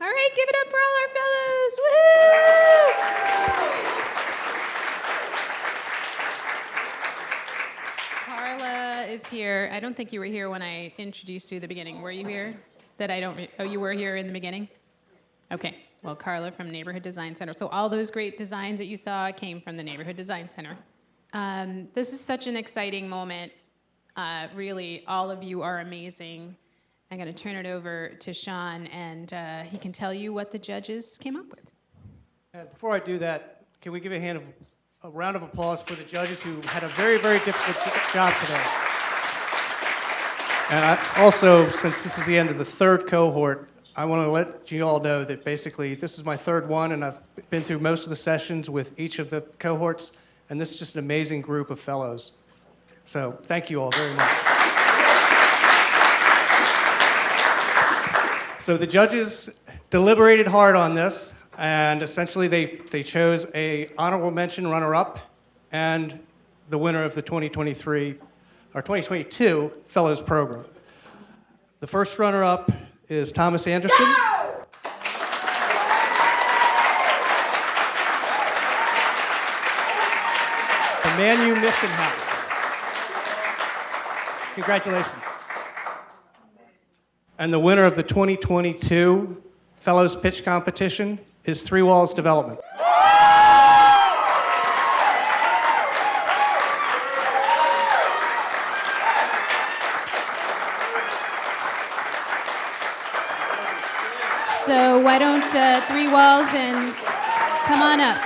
All right, give it up for all our fellows. Woo! Carla is here. I don't think you were here when I introduced you at the beginning. Were you here? Oh, you were here in the beginning? Okay. Well, Carla from Neighborhood Design Center. So all those great designs that you saw came from the Neighborhood Design Center. This is such an exciting moment. Really, all of you are amazing. I'm going to turn it over to Sean, and he can tell you what the judges came up with. And before I do that, can we give a round of applause for the judges who had a very, very difficult job today. And also, since this is the end of the 3rd cohort, I want to let you all know that basically this is my 3rd one, and I've been through most of the sessions with each of the cohorts, and this is just an amazing group of fellows. So thank you all very much. So the judges deliberated hard on this, and essentially they chose a honorable mention runner-up and the winner of the 2022 Fellows Program. The first runner-up is Thomas Anderson. The Manu Mission House. Congratulations. And the winner of the 2022 Fellows Pitch Competition is 3 Walls Development. So why don't 3 Walls and come on up.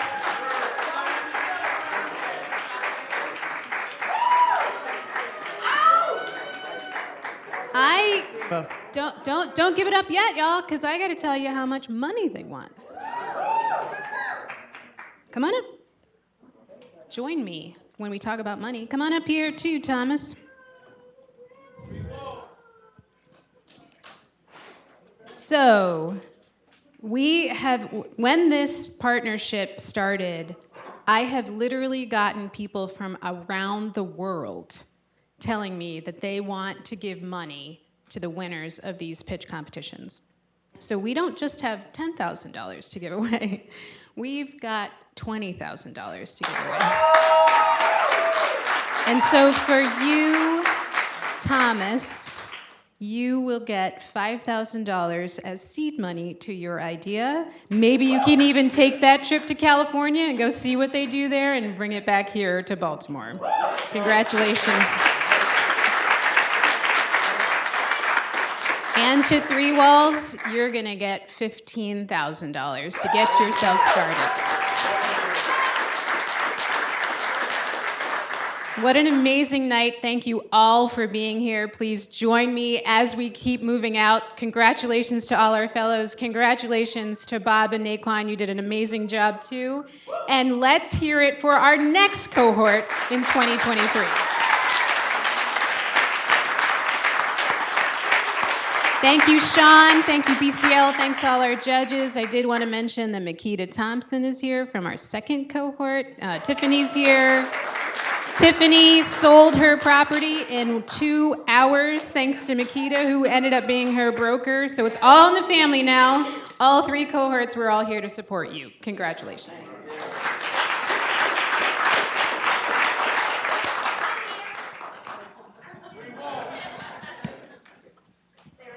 Don't give it up yet, y'all, because I got to tell you how much money they want. Come on up. Join me when we talk about money. Come on up here too, Thomas. So, when this partnership started, I have literally gotten people from around the world telling me that they want to give money to the winners of these pitch competitions. So we don't just have $10,000 to give away. We've got $20,000 to give away. And so for you, Thomas, you will get $5,000 as seed money to your idea. Maybe you can even take that trip to California and go see what they do there and bring it back here to Baltimore. Congratulations. And to Three Walls, you're gonna get $15,000 to get yourself started. What an amazing night. Thank you all for being here. Please join me as we keep moving out. Congratulations to all our fellows. Congratulations to Bob and Naquan. You did an amazing job too. And let's hear it for our next cohort in 2023. Thank you, Sean. Thank you, BCL. Thanks to all our judges. I did want to mention that Makita Thompson is here from our second cohort. Tiffany's here. Tiffany sold her property in 2 hours, thanks to Makita, who ended up being her broker. So it's all in the family now. All 3 cohorts, we're all here to support you. Congratulations.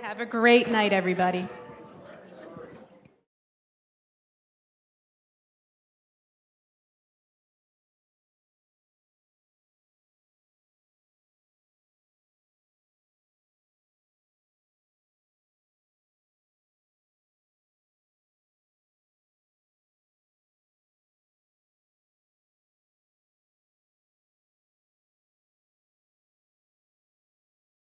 Have a great night, everybody.